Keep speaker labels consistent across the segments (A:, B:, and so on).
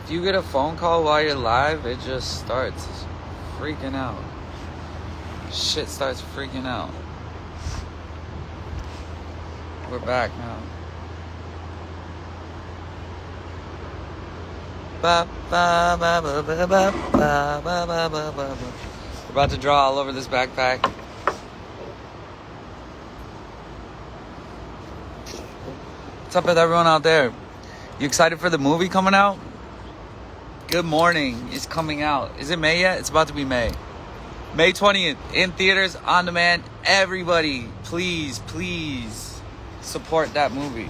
A: If you get a phone call while you're live, it just starts freaking out. Shit starts freaking out. We're back now. We're about to draw all over this backpack. What's up with everyone out there? You excited for the movie coming out? Good Morning is coming out. Is it May yet? It's about to be May. May 20th in theaters, on demand. Everybody, please support that movie.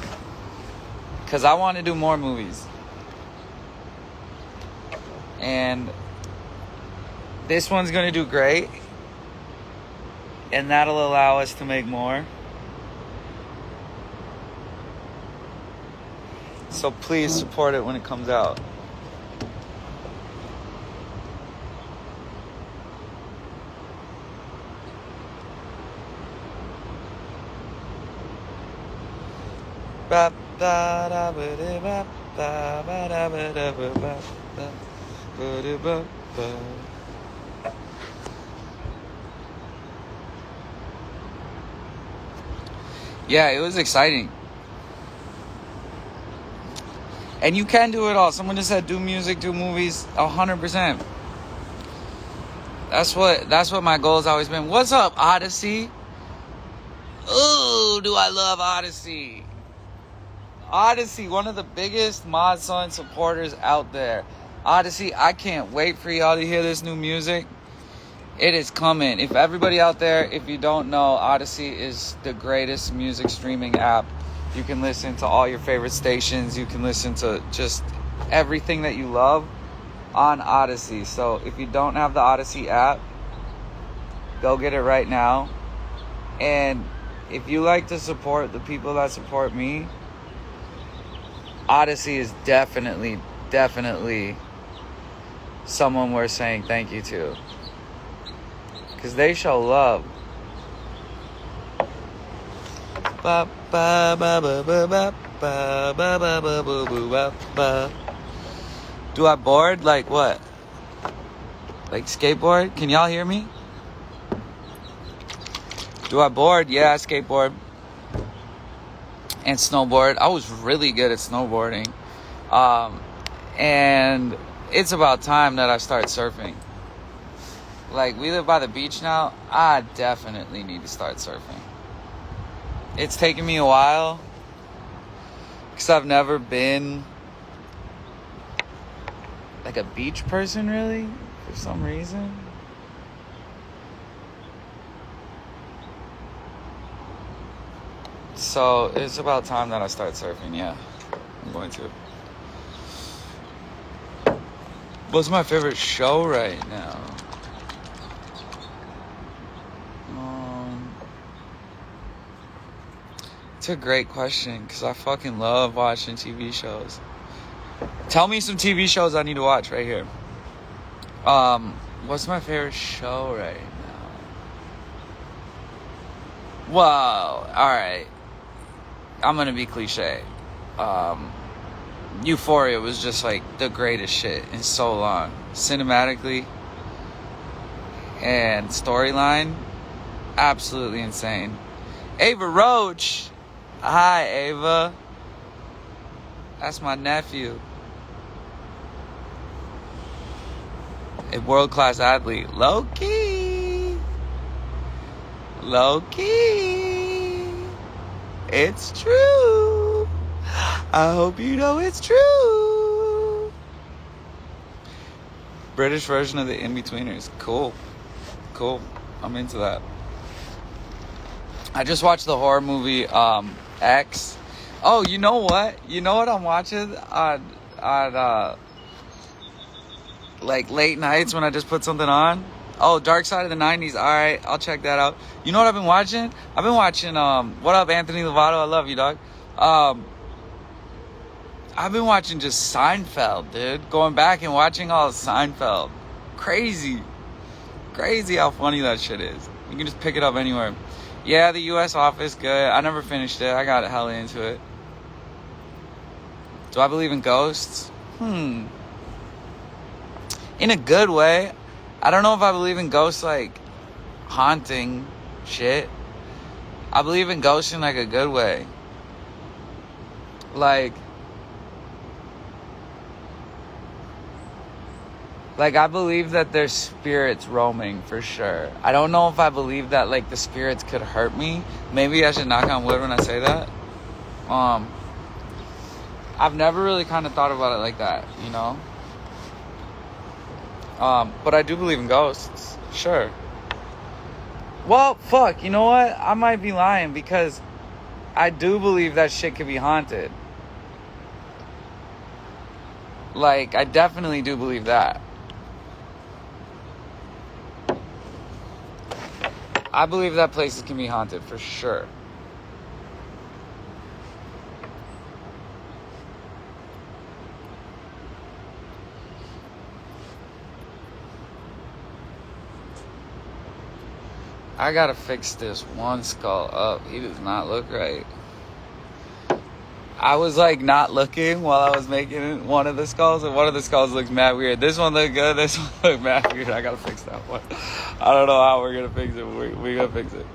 A: Because I want to do more movies. And this one's going to do great. And that'll allow us to make more. So please support it when it comes out. Yeah, it was exciting. And you can do it all. Someone just said do music, do movies, 100%. That's what my goal has always been. What's up, Odyssey? Ooh, do I love Odyssey. Odyssey, one of the biggest Modsun supporters out there. Odyssey, I can't wait for y'all to hear this new music. It is coming. If everybody out there, if you don't know, Odyssey is the greatest music streaming app. You can listen to all your favorite stations. You can listen to just everything that you love on Odyssey. So if you don't have the Odyssey app, go get it right now. And if you like to support the people that support me, Odyssey is definitely someone we're saying thank you to. Because they show love. Do I board? Like what? Like skateboard? Can y'all hear me? Do I board? Yeah, I skateboard. And snowboard. I was really good at snowboarding. And it's about time that I start surfing. Like, we live by the beach now. I definitely need to start surfing. It's taken me a while. Because I've never been like a beach person, really. For some reason. So, it's about time that I start surfing, yeah. I'm going to. What's my favorite show right now? It's a great question, because I fucking love watching TV shows. Tell me some TV shows I need to watch right here. What's my favorite show right now? Wow, alright. I'm gonna be cliche. Euphoria was just like the greatest shit in so long. Cinematically and storyline, absolutely insane. Ava Roach. Hi, Ava. That's my nephew. A world-class athlete. Low-key. It's true. I hope you know it's true. British version of the In-Betweeners. Cool. I'm into that. I just watched the horror movie X. Oh, you know what? You know what I'm watching on like late nights when I just put something on? Oh, Dark Side of the 90s. All right, I'll check that out. You know what I've been watching? I've been watching what up, Anthony Lovato? I love you, dog. I've been watching just Seinfeld, dude. Going back and watching all of Seinfeld. Crazy how funny that shit is. You can just pick it up anywhere. Yeah, the U.S. Office, good. I never finished it. I got hella into it. Do I believe in ghosts? In a good way. I don't know if I believe in ghosts, like, haunting shit. I believe in ghosts in, like, a good way. Like, I believe that there's spirits roaming, for sure. I don't know if I believe that, like, the spirits could hurt me. Maybe I should knock on wood when I say that. I've never really kind of thought about it like that, you know? But I do believe in ghosts. Sure. Well, fuck, you know what? I might be lying, because I do believe that shit could be haunted. Like, I definitely do believe that. I believe that places can be haunted, for sure. I gotta fix this one skull up. He does not look right. I was like not looking while I was making one of the skulls, and one of the skulls looks mad weird. This one looked good, this one looked mad weird. I gotta fix that one. I don't know how we're gonna fix it, but we're gonna fix it.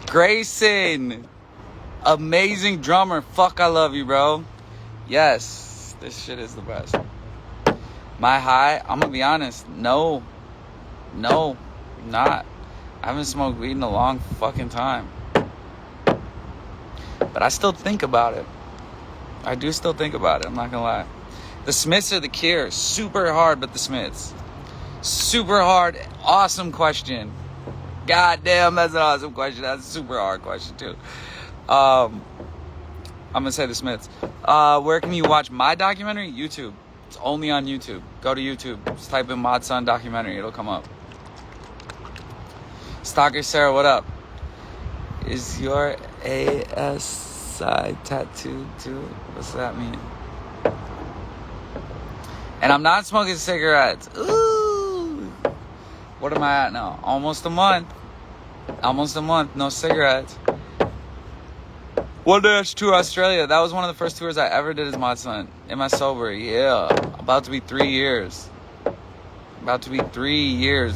A: Grayson! Amazing drummer. Fuck, I love you, bro. Yes, this shit is the best. My high, I'm gonna be honest, no, not. I haven't smoked weed in a long fucking time. But I still think about it. I do still think about it, I'm not gonna lie. The Smiths are the cure. Super hard, but the Smiths. Super hard. Awesome question. God damn, that's an awesome question. That's a super hard question, too. I'm gonna say the Smiths. Where can you watch my documentary? YouTube. It's only on YouTube. Go to YouTube. Just type in Modsun documentary. It'll come up. Stalker Sarah, what up? Is your ASI tattooed too? What's that mean? And I'm not smoking cigarettes. Ooh. What am I at now? Almost a month. No cigarettes. One day I should tour Australia. That was one of the first tours I ever did as Modsun. Am I sober? Yeah. About to be 3 years.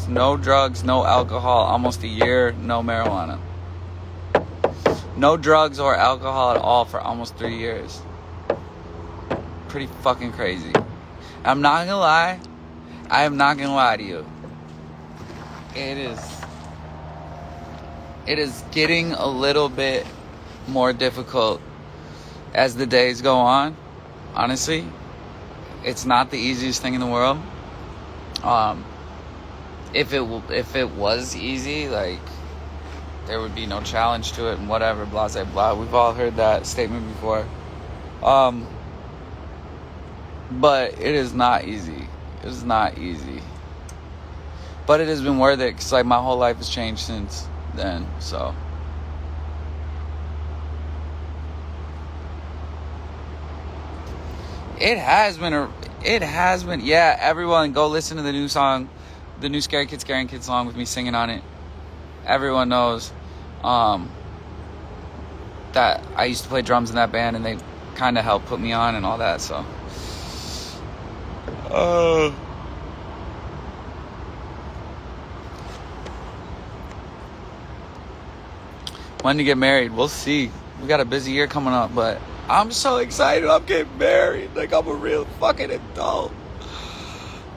A: No drugs, no alcohol. Almost a year, no marijuana. No drugs or alcohol at all for almost 3 years. Pretty fucking crazy. I'm not gonna lie. I am not gonna lie to you. It is getting a little bit more difficult as the days go on. Honestly, it's not the easiest thing in the world. If it was easy, like, there would be no challenge to it and whatever, blah, blah, blah. We've all heard that statement before. But it is not easy. It is not easy. But it has been worth it, because, like, my whole life has changed since then, so. It has been, yeah, everyone go listen to the new song, the new Scaring Kids song with me singing on it. Everyone knows that I used to play drums in that band, and they kind of helped put me on and all that, so. When to get married, we'll see. We got a busy year coming up, but I'm so excited. I'm getting married. Like, I'm a real fucking adult.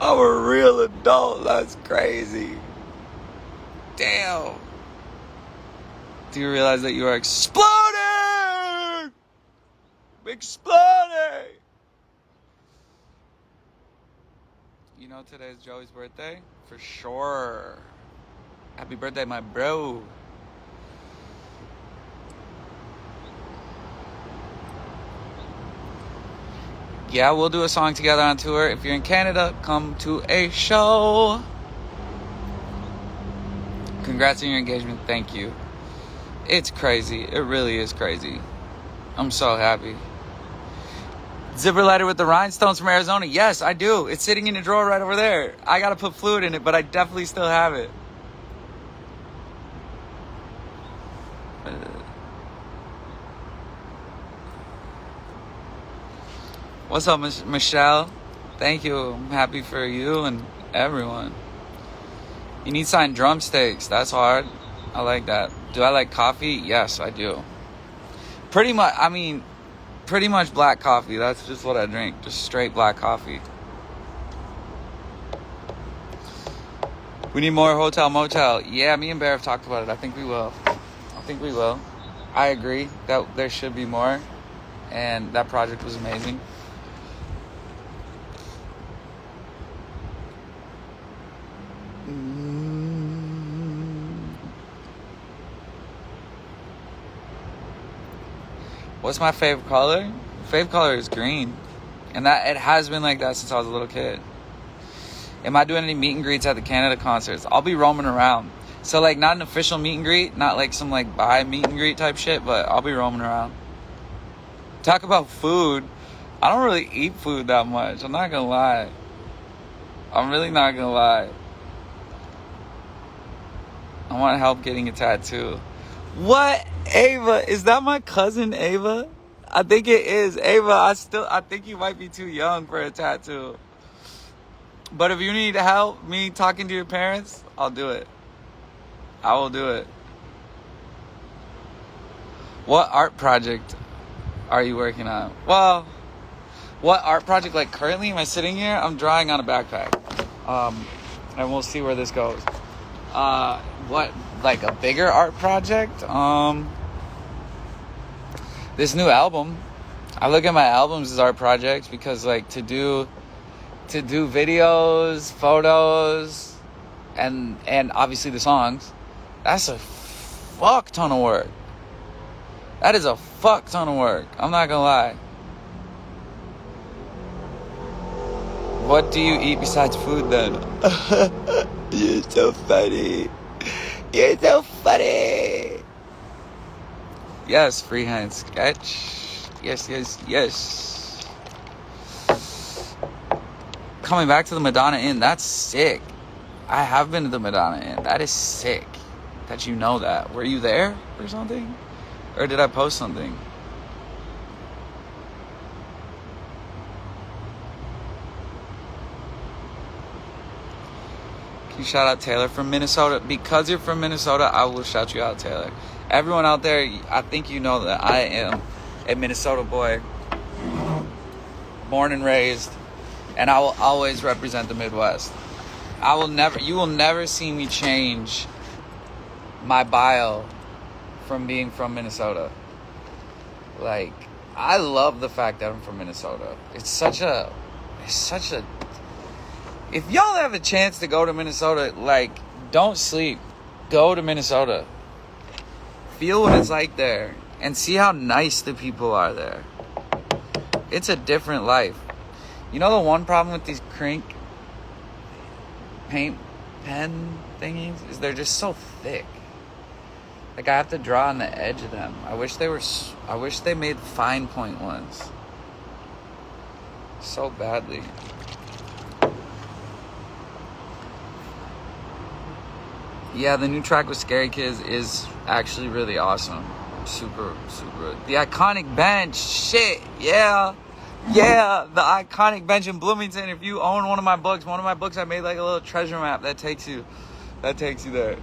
A: I'm a real adult. That's crazy. Damn. Do you realize that you are exploding? Exploding. You know today's Joey's birthday? For sure. Happy birthday, my bro. Yeah, we'll do a song together on tour. If you're in Canada, come to a show. Congrats on your engagement. Thank you. It's crazy. It really is crazy. I'm so happy. Zipper lighter with the rhinestones from Arizona. Yes, I do. It's sitting in a drawer right over there. I gotta put fluid in it, but I definitely still have it. What's up, Michelle? Thank you. I'm happy for you and everyone. You need signed drumsticks. That's hard. I like that. Do I like coffee? Yes, I do. Pretty much black coffee. That's just what I drink. Just straight black coffee. We need more hotel motel. Yeah, me and Bear have talked about it. I think we will. I agree that there should be more. And that project was amazing. What's my favorite color? Favorite color is green. And that it has been like that since I was a little kid. Am I doing any meet and greets at the Canada concerts? I'll be roaming around. So like not an official meet and greet, not like some like buy meet and greet type shit, but I'll be roaming around. Talk about food. I don't really eat food that much. I'm not gonna lie. I'm really not gonna lie. I want help getting a tattoo. What? Ava? Is that my cousin Ava? I think it is. Ava, I think you might be too young for a tattoo. But if you need help me talking to your parents, I'll do it. I will do it. What art project are you working on? Well, what art project, like currently am I sitting here? I'm drawing on a backpack. And we'll see where this goes. What, like a bigger art project? This new album. I look at my albums as art projects because like to do videos, photos, and obviously the songs, that's a fuck ton of work. That is a fuck ton of work. I'm not gonna lie. What do you eat besides food then? You're so funny. You're so funny. Yes, freehand sketch. Yes. Coming back to the Madonna Inn, that's sick. I have been to the Madonna Inn. That is sick that you know that. Were you there or something? Or did I post something? Can you shout out Taylor from Minnesota? Because you're from Minnesota, I will shout you out, Taylor. Everyone out there, I think you know that I am a Minnesota boy. Born and raised. And I will always represent the Midwest. You will never see me change my bio from being from Minnesota. Like, I love the fact that I'm from Minnesota. It's such a, if y'all have a chance to go to Minnesota, like, don't sleep. Go to Minnesota. Feel what it's like there. And see how nice the people are there. It's a different life. You know the one problem with these crink paint pen thingies is they're just so thick. Like I have to draw on the edge of them. I wish they made fine point ones. So badly. Yeah, the new track with Scary Kids is actually really awesome. Super. The iconic bench. Shit. Yeah, the iconic bench in Bloomington. If you own one of my books, I made like a little treasure map that takes you there.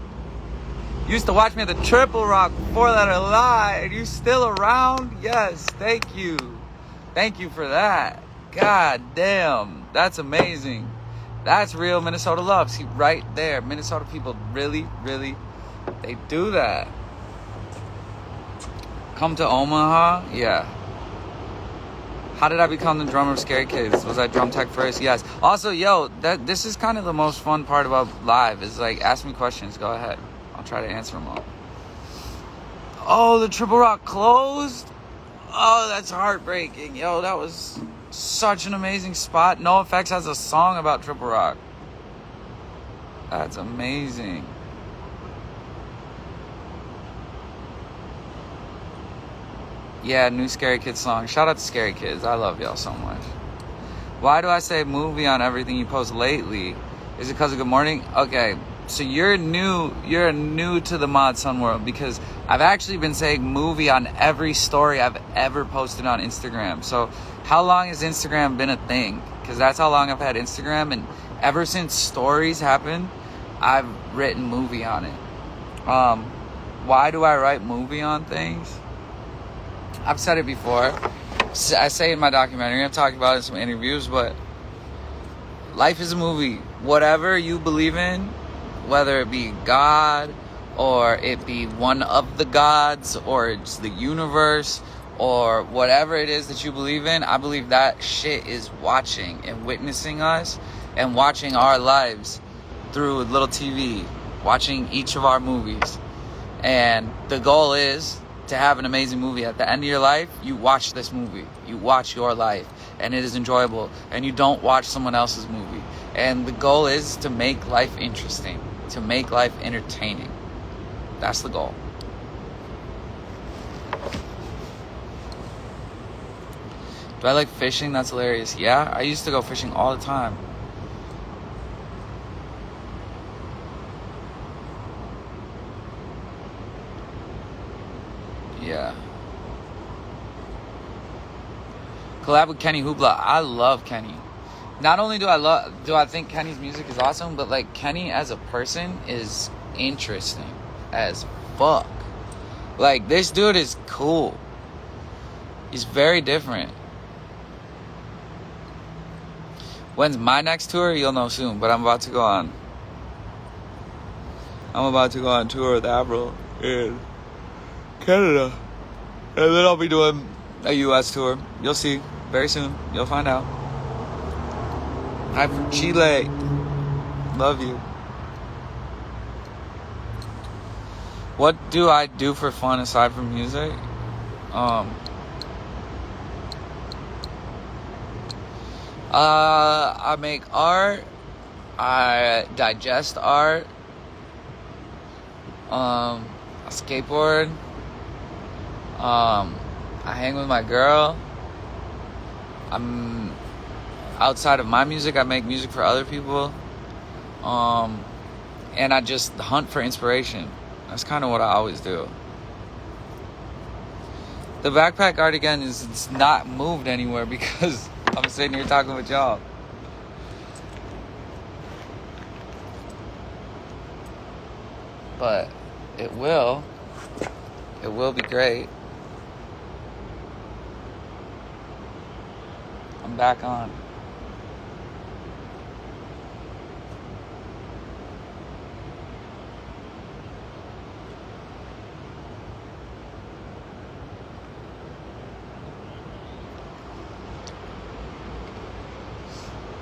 A: You used to watch me at the Triple Rock, 4-letter lie. Are you still around? Yes, thank you. Thank you for that. God damn, that's amazing. That's real Minnesota love. See, right there, Minnesota people really, they do that. Come to Omaha? Yeah. How did I become the drummer of Scary Kids? Was I drum tech first? Yes. Also, this is kind of the most fun part about live is like, ask me questions. Go ahead. I'll try to answer them all. Oh, the Triple Rock closed? Oh, that's heartbreaking. Yo, that was such an amazing spot. NoFX has a song about Triple Rock. That's amazing. Yeah, new Scary Kids song. Shout out to Scary Kids. I love y'all so much. Why do I say movie on everything you post lately? Is it because of Good Morning? Okay, So you're new to the Modsun world, because I've actually been saying movie on every story I've ever posted on Instagram. So how long has Instagram been a thing? Because that's how long I've had Instagram, and ever since stories happened, I've written movie on it. Why do I write movie on things? I've said it before. I say it in my documentary. I've talked about it in some interviews, but life is a movie. Whatever you believe in, whether it be God, or it be one of the gods, or it's the universe, or whatever it is that you believe in, I believe that shit is watching and witnessing us and watching our lives through a little TV, watching each of our movies. And the goal is to have an amazing movie. At the end of your life, you watch this movie. You watch your life, and it is enjoyable. And you don't watch someone else's movie. And the goal is to make life interesting, to make life entertaining. That's the goal. Do I like fishing? That's hilarious. Yeah, I used to go fishing all the time. Yeah. Collab with Kenny Hoopla. I love Kenny. Not only do I think Kenny's music is awesome, but like Kenny as a person is interesting as fuck. Like, this dude is cool. He's very different. When's my next tour? You'll know soon, but I'm about to go on tour with Avril in Canada. And then I'll be doing a US tour. You'll see very soon. You'll find out. Hi from Chile. Love you. What do I do for fun aside from music? I make art. I digest art. I skateboard. I hang with my girl. I'm outside of my music, I make music for other people. And I just hunt for inspiration. That's kind of what I always do. The backpack art again it's not moved anywhere because I'm sitting here talking with y'all. But it will be great. I'm back on.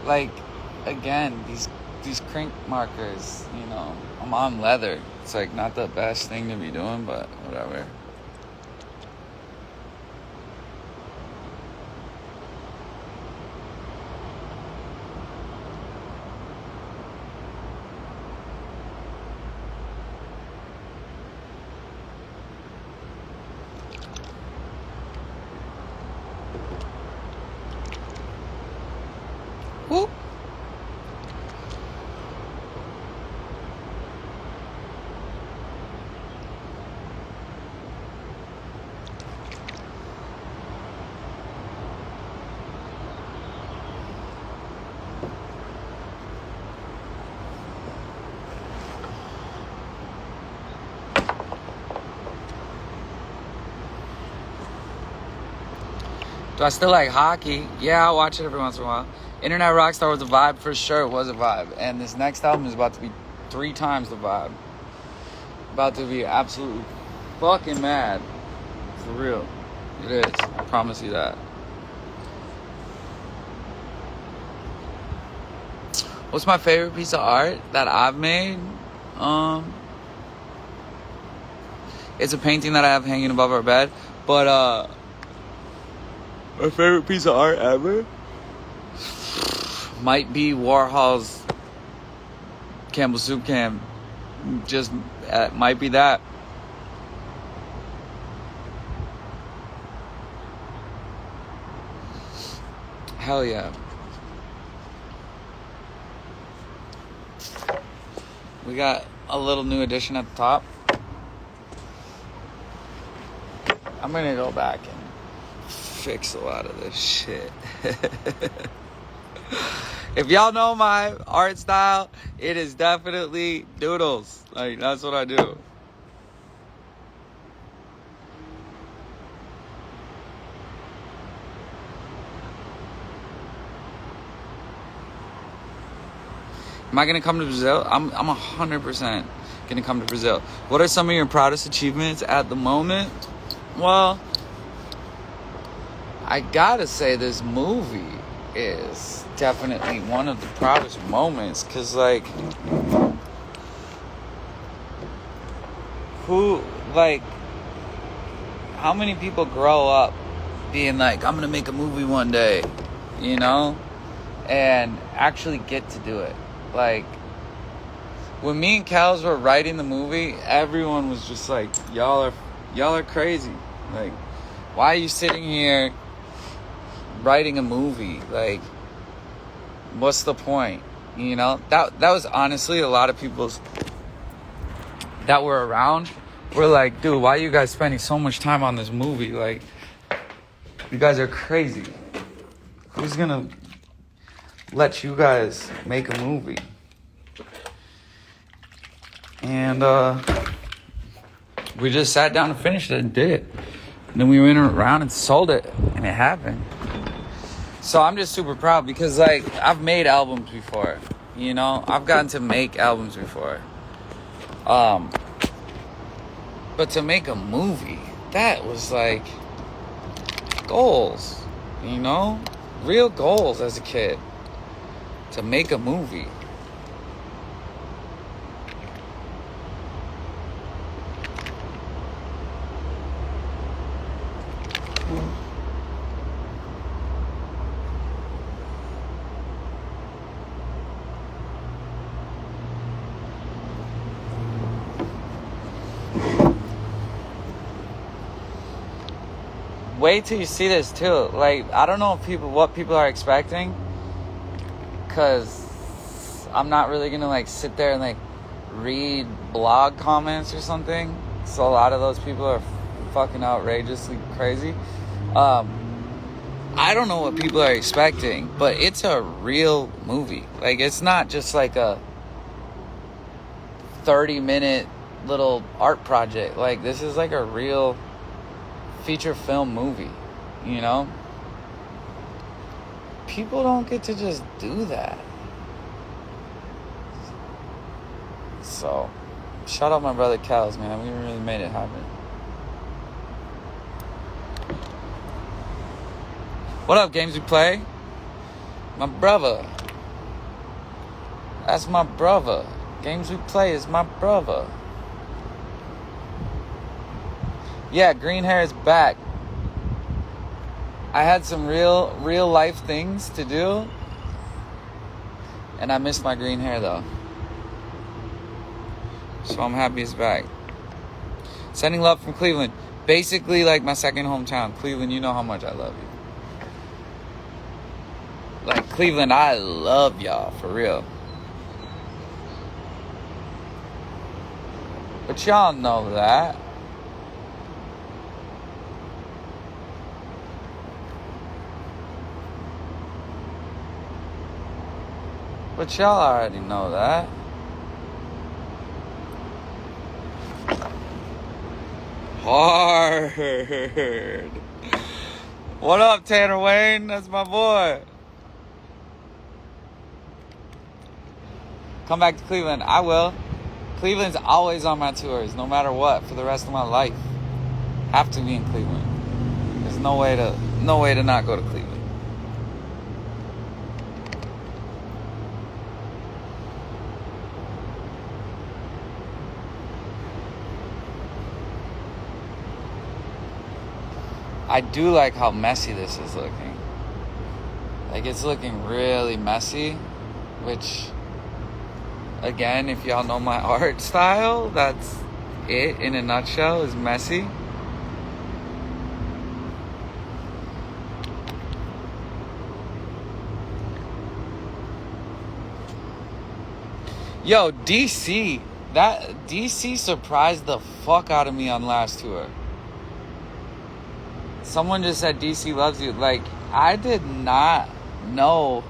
A: Like, again, these crank markers, you know, I'm on leather. It's like not the best thing to be doing, but whatever. Whoop. Do I still like hockey? Yeah, I watch it every once in a while. Internet Rockstar was a vibe, for sure. It was a vibe. And this next album is about to be 3 times the vibe. About to be absolutely fucking mad. For real. It is. I promise you that. What's my favorite piece of art that I've made? It's a painting that I have hanging above our bed. But, my favorite piece of art ever might be Warhol's Campbell Soup Can. Just might be that. Hell yeah. We got a little new addition at the top. I'm gonna go back and fix a lot of this shit. If y'all know my art style, it is definitely doodles. Like, that's what I do. Am I gonna come to Brazil? I'm 100% gonna come to Brazil. What are some of your proudest achievements at the moment? Well, I gotta say this movie is definitely one of the proudest moments, cause like, how many people grow up being like, I'm gonna make a movie one day, you know, and actually get to do it. Like, when me and Kels were writing the movie, everyone was just like, y'all are crazy. Like, why are you sitting here writing a movie? Like, what's the point? You know, that was honestly a lot of people's that were around were like, dude, why are you guys spending so much time on this movie? Like, you guys are crazy. Who's gonna let you guys make a movie? And we just sat down and finished it and did it. And then we went around and sold it, and it happened. So I'm just super proud because, like, I've made albums before, you know? I've gotten to make albums before. But to make a movie, that was like goals, you know? Real goals as a kid. To make a movie. Wait till you see this too. Like, I don't know if what people are expecting, cause I'm not really gonna like sit there and like read blog comments or something. So a lot of those people are fucking outrageously crazy. I don't know what people are expecting, but it's a real movie. Like, it's not just like a 30-minute little art project. Like, this is like a real feature film movie, you know? People don't get to just do that. So, shout out my brother Kels, man. We really made it happen. What up, Games We Play? My brother. That's my brother. Games We Play is my brother. Yeah, green hair is back. I had some real life things to do, and I missed my green hair though. So I'm happy it's back. Sending love from Cleveland. Basically like my second hometown. Cleveland, you know how much I love you. Like, Cleveland, I love y'all, for real. But y'all know that. But y'all already know that. Hard. What up, Tanner Wayne? That's my boy. Come back to Cleveland. I will. Cleveland's always on my tours, no matter what, for the rest of my life. Have to be in Cleveland. There's no way to not go to Cleveland. I do like how messy this is looking. Like, it's looking really messy, which, again, if y'all know my art style, that's it in a nutshell, is messy. Yo, DC. That DC surprised the fuck out of me on last tour. Someone just said DC loves you. Like, I did not know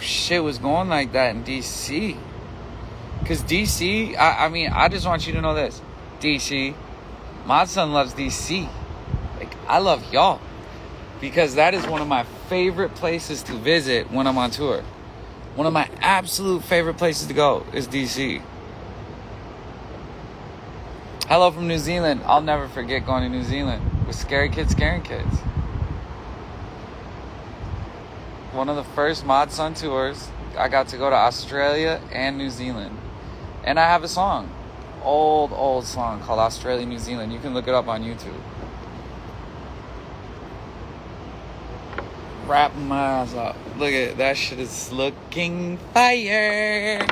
A: shit was going like that in DC. Because DC, I mean, I just want you to know this. DC, Modsun loves DC. Like, I love y'all. Because that is one of my favorite places to visit when I'm on tour. One of my absolute favorite places to go is DC. Hello from New Zealand. I'll never forget going to New Zealand with Scary Kids Scaring Kids. One of the first Modsun tours, I got to go to Australia and New Zealand. And I have a song. Old song called Australia, New Zealand. You can look it up on YouTube. Wrapping my ass up. Look at it. That shit is looking fire.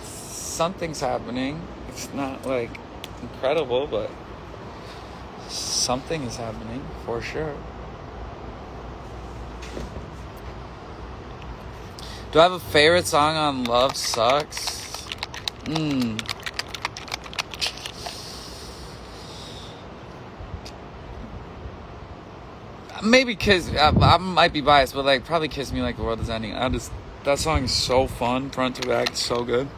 A: Something's happening. It's not like incredible, but something is happening for sure. Do I have a favorite song on Love Sucks? Maybe Kiss. I might be biased, but like probably Kiss Me Like the World Is Ending. That song is so fun, front to back, it's so good.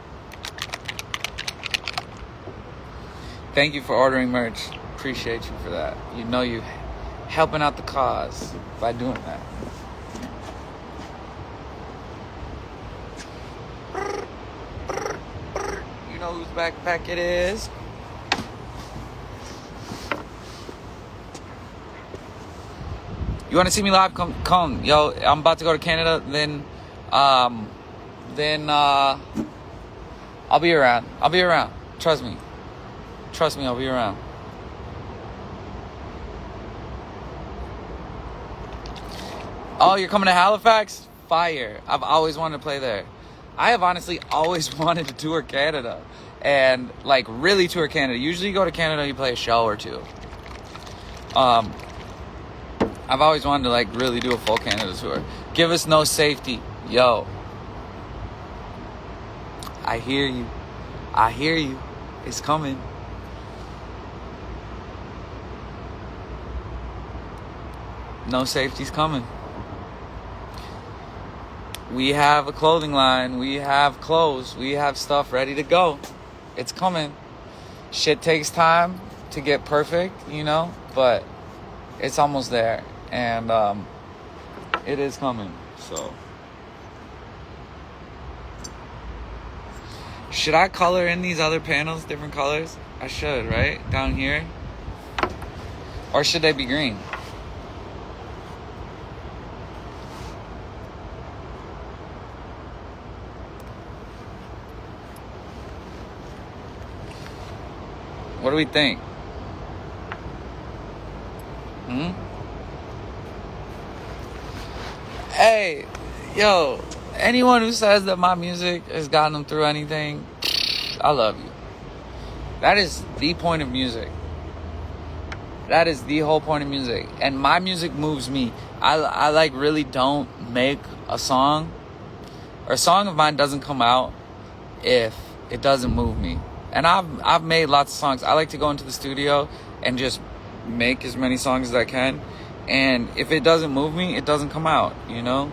A: Thank you for ordering merch. Appreciate you for that. You know you helping out the cause by doing that. You know whose backpack it is. You want to see me live? Come. Yo, I'm about to go to Canada. Then I'll be around. Trust me, I'll be around. Oh, you're coming to Halifax? Fire. I've always wanted to play there. I have honestly always wanted to tour Canada. And, like, really tour Canada. Usually you go to Canada, you play a show or two. I've always wanted to, like, really do a full Canada tour. Give us no safety. Yo. I hear you. It's coming. No safety's coming. We have a clothing line. We have clothes. We have stuff ready to go. It's coming. Shit takes time to get perfect, you know, but it's almost there. And it is coming. So should I color in these other panels different colors? I should, right? Down here. Or should they be green? What do we think? Hey, yo, anyone who says that my music has gotten them through anything, I love you. That is the point of music. That is the whole point of music. And my music moves me. I like really don't make a song, or a song of mine doesn't come out if it doesn't move me. And I've made lots of songs. I like to go into the studio and just make as many songs as I can. And if it doesn't move me, it doesn't come out, you know?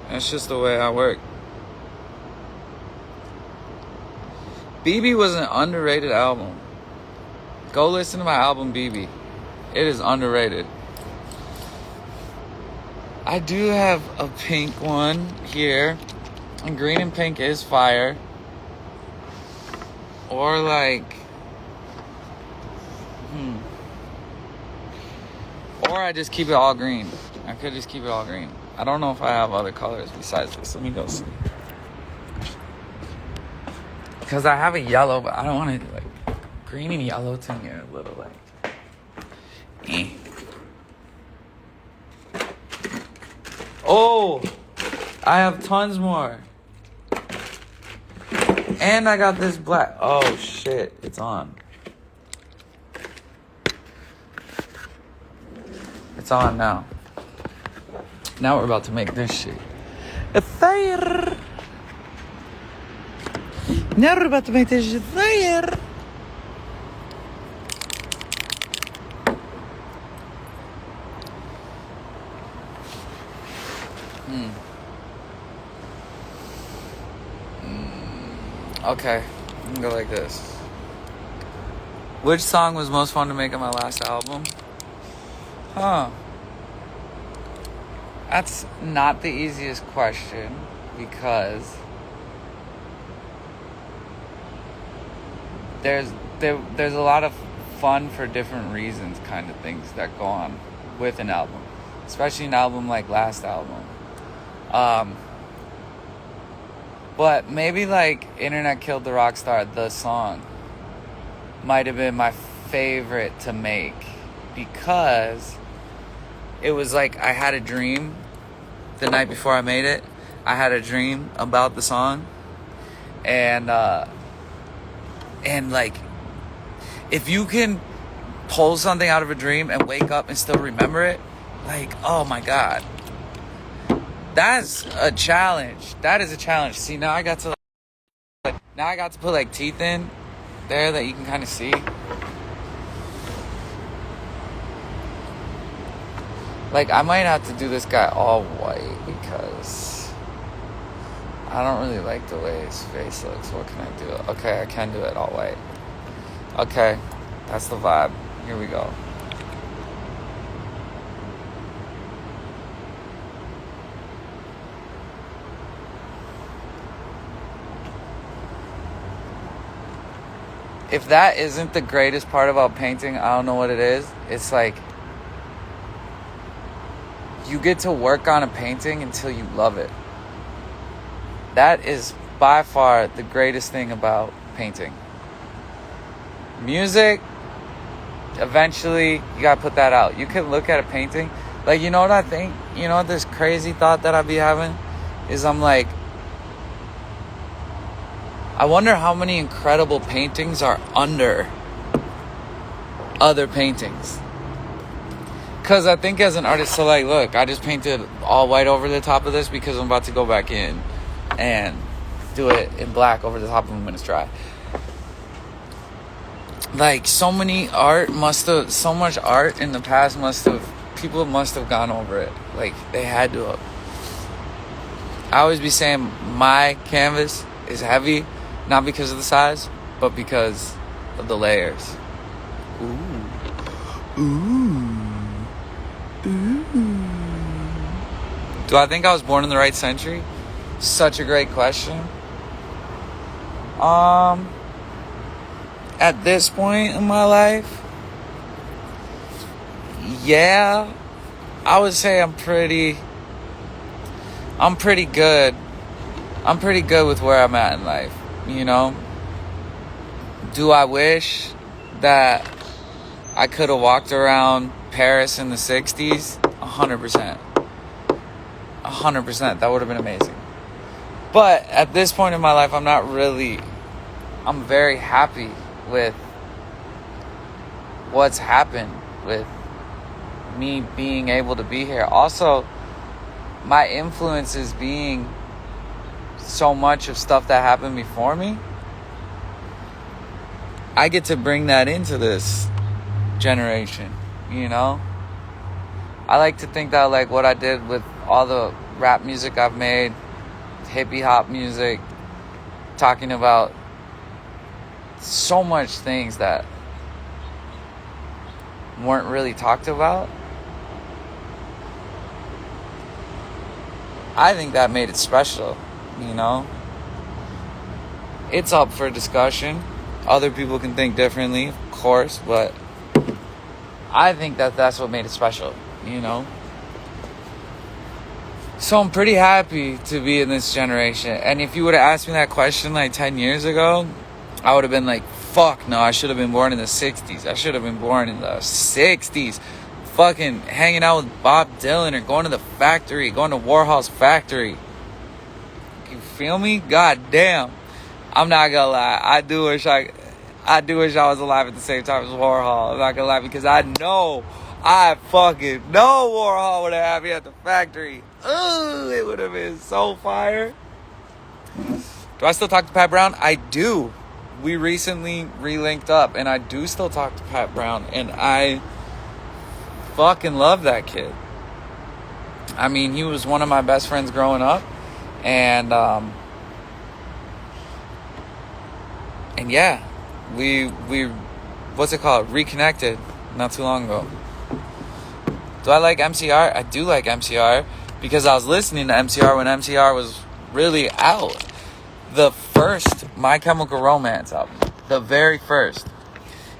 A: That's just the way I work. BB was an underrated album. Go listen to my album, BB. It is underrated. I do have a pink one here. And green and pink is fire. Or like... Or I just keep it all green. I could just keep it all green. I don't know if I have other colors besides this. Let me go see. Because I have a yellow, but I don't want to, like, green and yellow to me are a little, like, Oh! I have tons more. And I got this black. Oh, shit. It's on. It's on now. Now we're about to make this shit. Fire. Now we're about to make this shit fire. Okay, I'm gonna go like this. Which song was most fun to make on my last album? That's not the easiest question because there's a lot of fun for different reasons kind of things that go on with an album, especially an album like last album. But maybe like Internet Killed the Rockstar, the song, might have been my favorite to make because it was like I had a dream the night before I made it. I had a dream about the song, and like if you can pull something out of a dream and wake up and still remember it, like, oh my God. That's a challenge. That is a challenge. See, now I got to put like teeth in there that you can kind of see. Like, I might have to do this guy all white because I don't really like the way his face looks. What can I do? Okay, I can do it all white. Okay, that's the vibe. Here we go. If that isn't the greatest part about painting, I don't know what it is. It's like you get to work on a painting until you love it. That is by far the greatest thing about painting. Music, eventually you gotta put that out. You can look at a painting, like, you know what I think? You know what this crazy thought that I be having is, I'm like, I wonder how many incredible paintings are under other paintings. Because I think as an artist, so like, look, I just painted all white over the top of this because I'm about to go back in and do it in black over the top of them when it's dry. Like, so much art in the past people must have gone over it. Like, they had to have. I always be saying my canvas is heavy, not because of the size, but because of the layers. Ooh. Do I think I was born in the right century? Such a great question. At this point in my life, yeah, I would say I'm pretty good. I'm pretty good with where I'm at in life, you know? Do I wish that I could have walked around Paris in the 60s? 100%. 100%. That would have been amazing. But at this point in my life, I'm very happy with what's happened with me being able to be here. Also, my influences being so much of stuff that happened before me, I get to bring that into this generation, you know? I like to think that, like, what I did with all the rap music I've made, hippie hop music, talking about so much things that weren't really talked about, I think that made it special, you know? It's up for discussion. Other people can think differently, of course, but I think that that's what made it special, you know? So I'm pretty happy to be in this generation. And if you would have asked me that question like 10 years ago, I would have been like, fuck no, I should have been born in the 60s. I should have been born in the 60s. Fucking hanging out with Bob Dylan or going to the factory, going to Warhol's factory. You feel me? God damn. I'm not gonna lie. I do wish I was alive at the same time as Warhol. I'm not gonna lie, because I fucking know Warhol would have had me at the factory. Oh, it would have been so fire. Do I still talk to Pat Brown? I do. We recently re-linked up, and I do still talk to Pat Brown, and I fucking love that kid. I mean, he was one of my best friends growing up, and yeah, we what's it called? Reconnected not too long ago. Do I like MCR? I do like MCR because I was listening to MCR when MCR was really out. The first My Chemical Romance album, the very first,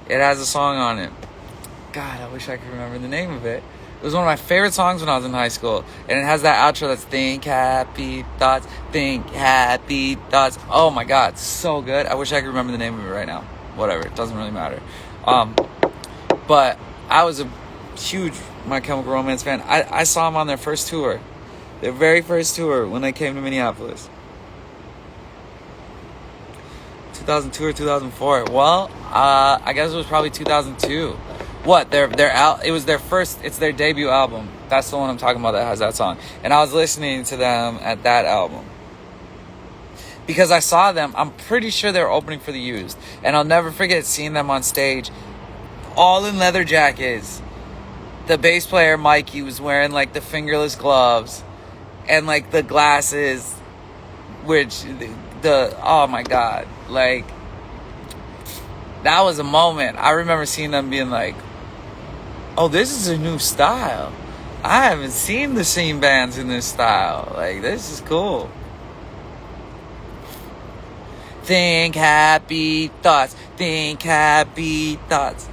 A: it has a song on it. God, I wish I could remember the name of it. It was one of my favorite songs when I was in high school. And it has that outro that's think happy thoughts, think happy thoughts. Oh my God, so good. I wish I could remember the name of it right now. Whatever, it doesn't really matter. But I was a huge My Chemical Romance fan. I saw them on their first tour. Their very first tour when they came to Minneapolis. 2002 or 2004. Well, I guess it was probably 2002. What? It was their first. It's their debut album. That's the one I'm talking about that has that song. And I was listening to them at that album because I saw them. I'm pretty sure they were opening for The Used, and I'll never forget seeing them on stage, all in leather jackets. The bass player Mikey was wearing like the fingerless gloves, and like the glasses, which oh my God, like that was a moment. I remember seeing them being like, oh, this is a new style. I haven't seen the same bands in this style. Like, this is cool. Think happy thoughts. Think happy thoughts.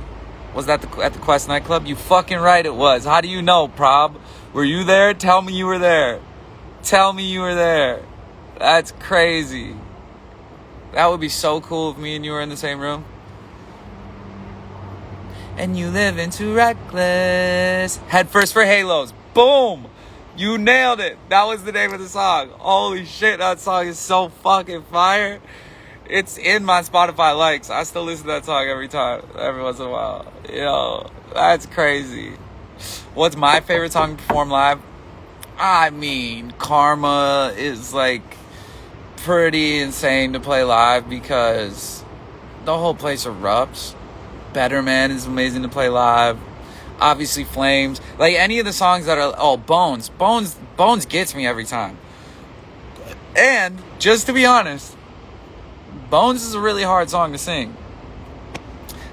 A: Was that at the Quest nightclub? You fucking right it was. How do you know, Prob? Were you there? Tell me you were there. Tell me you were there. That's crazy. That would be so cool if me and you were in the same room. And you live into reckless. Head first for Halos. Boom! You nailed it. That was the name of the song. Holy shit, that song is so fucking fire. It's in my Spotify likes. I still listen to that song every once in a while. Yo, that's crazy. What's my favorite song to perform live? I mean, Karma is like pretty insane to play live because the whole place erupts. Better Man is amazing to play live. Obviously Flames. Like any of the songs that are Bones gets me every time. And just to be honest, Bones is a really hard song to sing.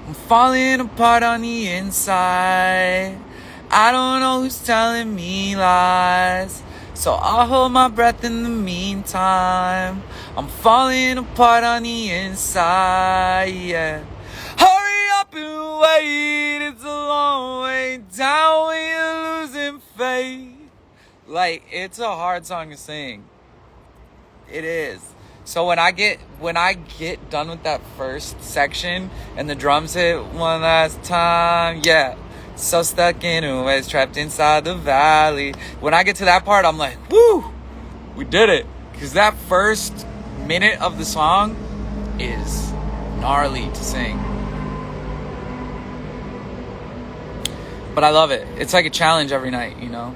A: I'm falling apart on the inside. I don't know who's telling me lies, so I'll hold my breath in the meantime. I'm falling apart on the inside, yeah. Hurry up and wait, it's a long way down when you're losing faith. Like, it's a hard song to sing. It is. So when I get done with that first section and the drums hit one last time, yeah. So stuck in a ways, trapped inside the valley. When I get to that part, I'm like, woo, we did it. Because that first minute of the song is gnarly to sing. But I love it. It's like a challenge every night, you know?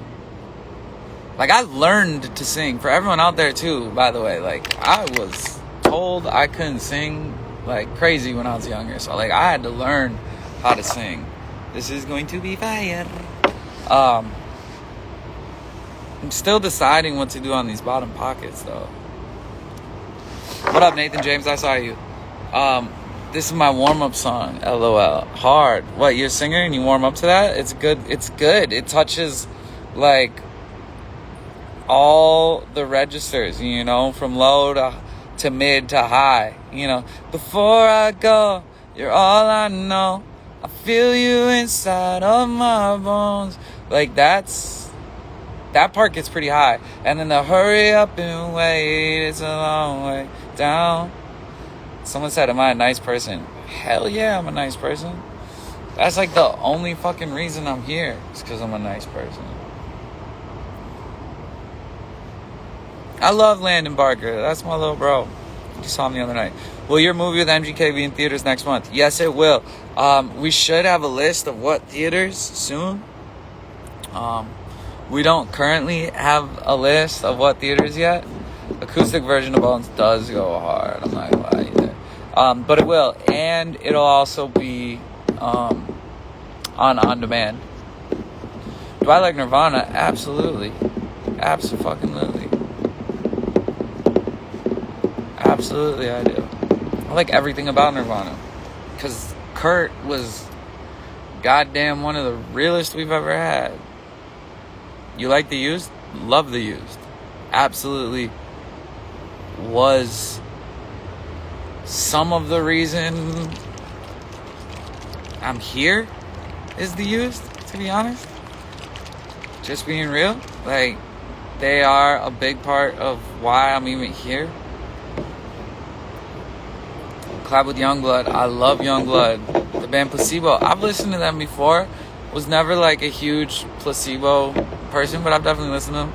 A: Like, I learned to sing. For everyone out there, too, by the way. Like, I was told I couldn't sing like crazy when I was younger. So, like, I had to learn how to sing. This is going to be fire. I'm still deciding what to do on these bottom pockets, though. What up, Nathan James? I saw you. This is my warm-up song, LOL. Hard. What, you're a singer and you warm up to that? It's good. It's good. It touches, like, all the registers, you know, from low to mid to high, you know. Before I go, you're all I know. I feel you inside of my bones. Like, that part gets pretty high. And then the hurry up and wait, it's a long way down. Someone said, am I a nice person? Hell yeah, I'm a nice person. That's like the only fucking reason I'm here. It's because I'm a nice person. I love Landon Barker. That's my little bro. Just saw him the other night. Will your movie with MGK be in theaters next month? Yes, it will. We should have a list of what theaters soon. We don't currently have a list of what theaters yet. Acoustic version of Bones does go hard. I'm not gonna lie either. But it will, and it'll also be on demand. Do I like Nirvana? Absolutely. Absolutely. Absolutely, I do. I like everything about Nirvana. Because Kurt was goddamn one of the realest we've ever had. You like The Used? Love The Used. Absolutely was some of the reason I'm here is The Used, to be honest. Just being real. Like, they are a big part of why I'm even here. Collab with Youngblood. I love Youngblood. The band Placebo. I've listened to them before. Was never like a huge Placebo person, but I've definitely listened to them.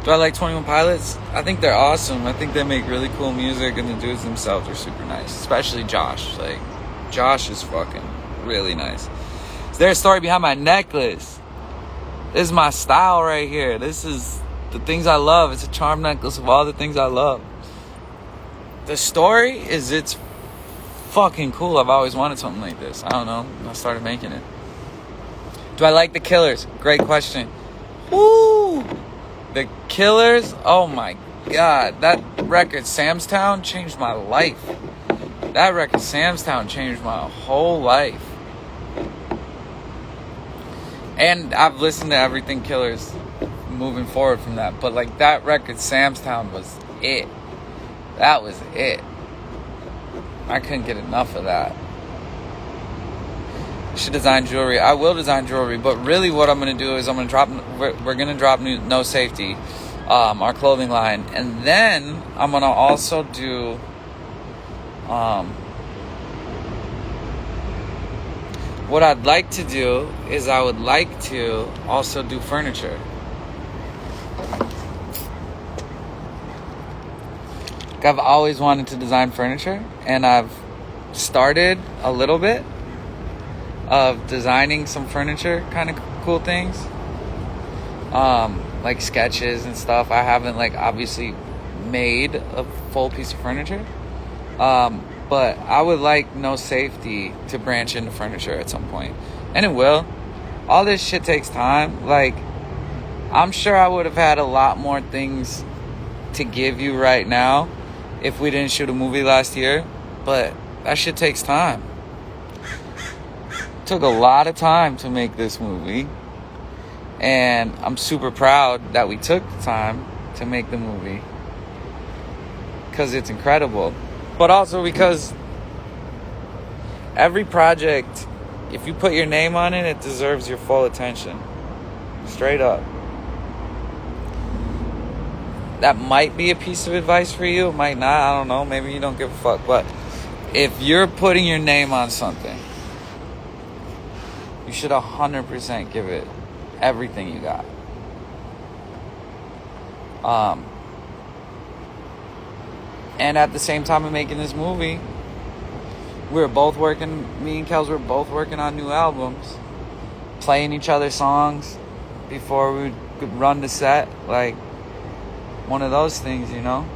A: Do I like 21 Pilots? I think they're awesome. I think they make really cool music, and the dudes themselves are super nice. Especially Josh. Like, Josh is fucking really nice. Is there a story behind my necklace? This is my style right here. This is the things I love. It's a charm necklace of all the things I love. The story is it's fucking cool. I've always wanted something like this. I don't know. I started making it. Do I like The Killers? Great question. Woo! The Killers? Oh my God. That record, Sam's Town, changed my life. That record, Sam's Town, changed my whole life. And I've listened to everything Killers moving forward from that. But like that record, Sam's Town, was it. That was it. I couldn't get enough of that. I should design jewelry. I will design jewelry, but really what I'm going to do is we're going to drop No Safety, our clothing line. And then I'm going to also do what I'd like to do is I would like to also do furniture. I've always wanted to design furniture, and I've started a little bit of designing some furniture kind of cool things, like sketches and stuff. I haven't like obviously made a full piece of furniture, but I would like No Safety to branch into furniture at some point, and it will. All this shit takes time. Like, I'm sure I would have had a lot more things to give you right now if we didn't shoot a movie last year, but that shit takes time. Took a lot of time to make this movie, and I'm super proud that we took the time to make the movie, because it's incredible. But also because every project, if you put your name on it, it deserves your full attention. Straight up. That might be a piece of advice for you. It might not. I don't know. Maybe you don't give a fuck. But if you're putting your name on something, you should 100% give it everything you got. And at the same time of making this movie, me and Kels were both working on new albums, playing each other's songs before we could run the set. Like, one of those things, you know?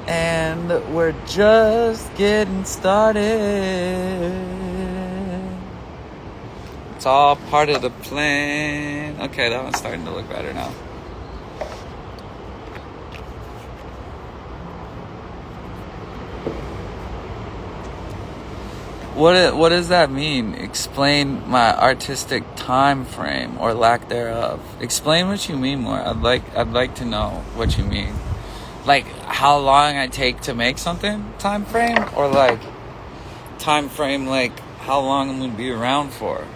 A: And we're just getting started. It's all part of the plan. Okay, that one's starting to look better now. What does that mean? Explain my artistic time frame or lack thereof. Explain what you mean more. I'd like to know what you mean. Like how long I take to make something, time frame, or like time frame like how long I'm gonna be around for.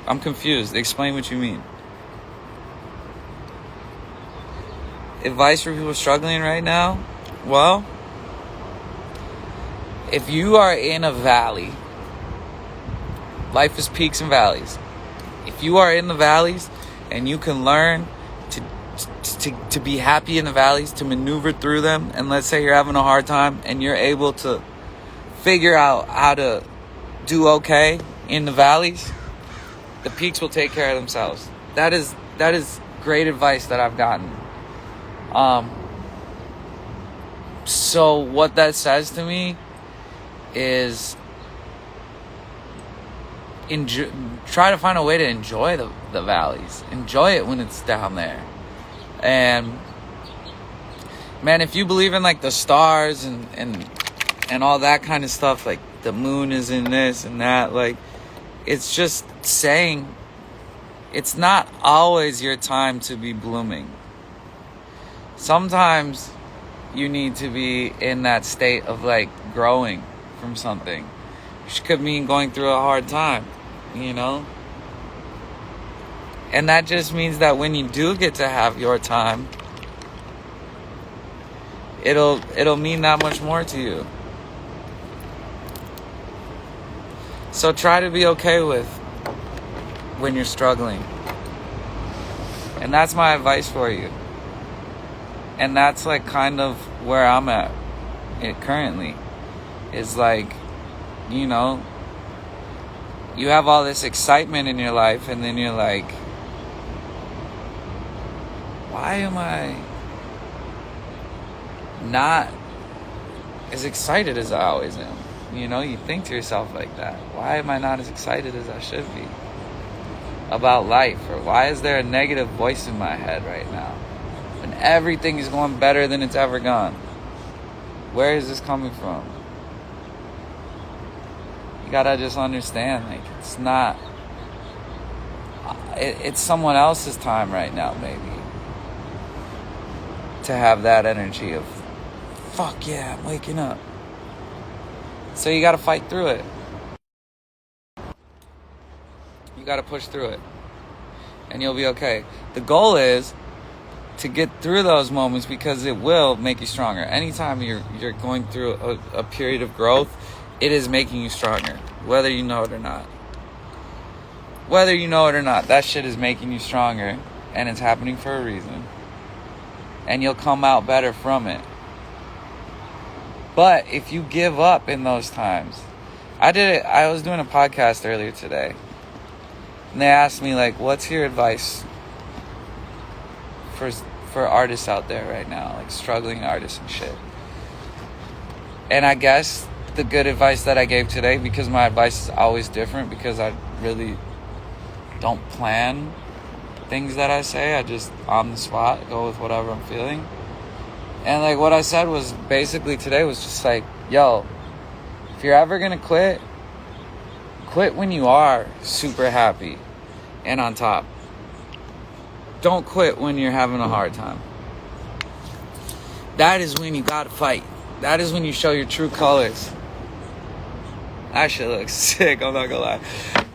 A: I'm confused. Explain what you mean. Advice for people struggling right now? Well, if you are in a valley, life is peaks and valleys. If you are in the valleys and you can learn to be happy in the valleys, to maneuver through them, and let's say you're having a hard time and you're able to figure out how to do okay in the valleys, the peaks will take care of themselves. That is great advice that I've gotten. So what that says to me is try to find a way to enjoy the valleys. Enjoy it when it's down there. And man, if you believe in like the stars and all that kind of stuff, like the moon is in this and that, like it's just saying it's not always your time to be blooming. Sometimes you need to be in that state of like growing from something, which could mean going through a hard time, you know? And that just means that when you do get to have your time, it'll mean that much more to you. So try to be okay with when you're struggling. And that's my advice for you. And that's like kind of where I'm at currently. Is like, you know, you have all this excitement in your life and then you're like, why am I not as excited as I always am? You know, you think to yourself like that. Why am I not as excited as I should be about life? Or why is there a negative voice in my head right now when everything is going better than it's ever gone? Where is this coming from? You gotta just understand, like, it's not, it's someone else's time right now, maybe, to have that energy of, fuck yeah, I'm waking up. So you gotta fight through it. You gotta push through it. And you'll be okay. The goal is to get through those moments because it will make you stronger. Anytime you're going through a period of growth, it is making you stronger. Whether you know it or not. Whether you know it or not, that shit is making you stronger. And it's happening for a reason. And you'll come out better from it. But if you give up in those times, I was doing a podcast earlier today, and they asked me, like, what's your advice for artists out there right now, like struggling artists and shit? And I guess the good advice that I gave today, because my advice is always different, because I really don't plan things that I say, I just on the spot go with whatever I'm feeling. And like what I said was basically today was just like, yo, if you're ever gonna quit when you are super happy and on top. Don't quit when you're having a hard time. That is when you gotta fight. That is when you show your true colors. That shit looks sick, I'm not gonna lie.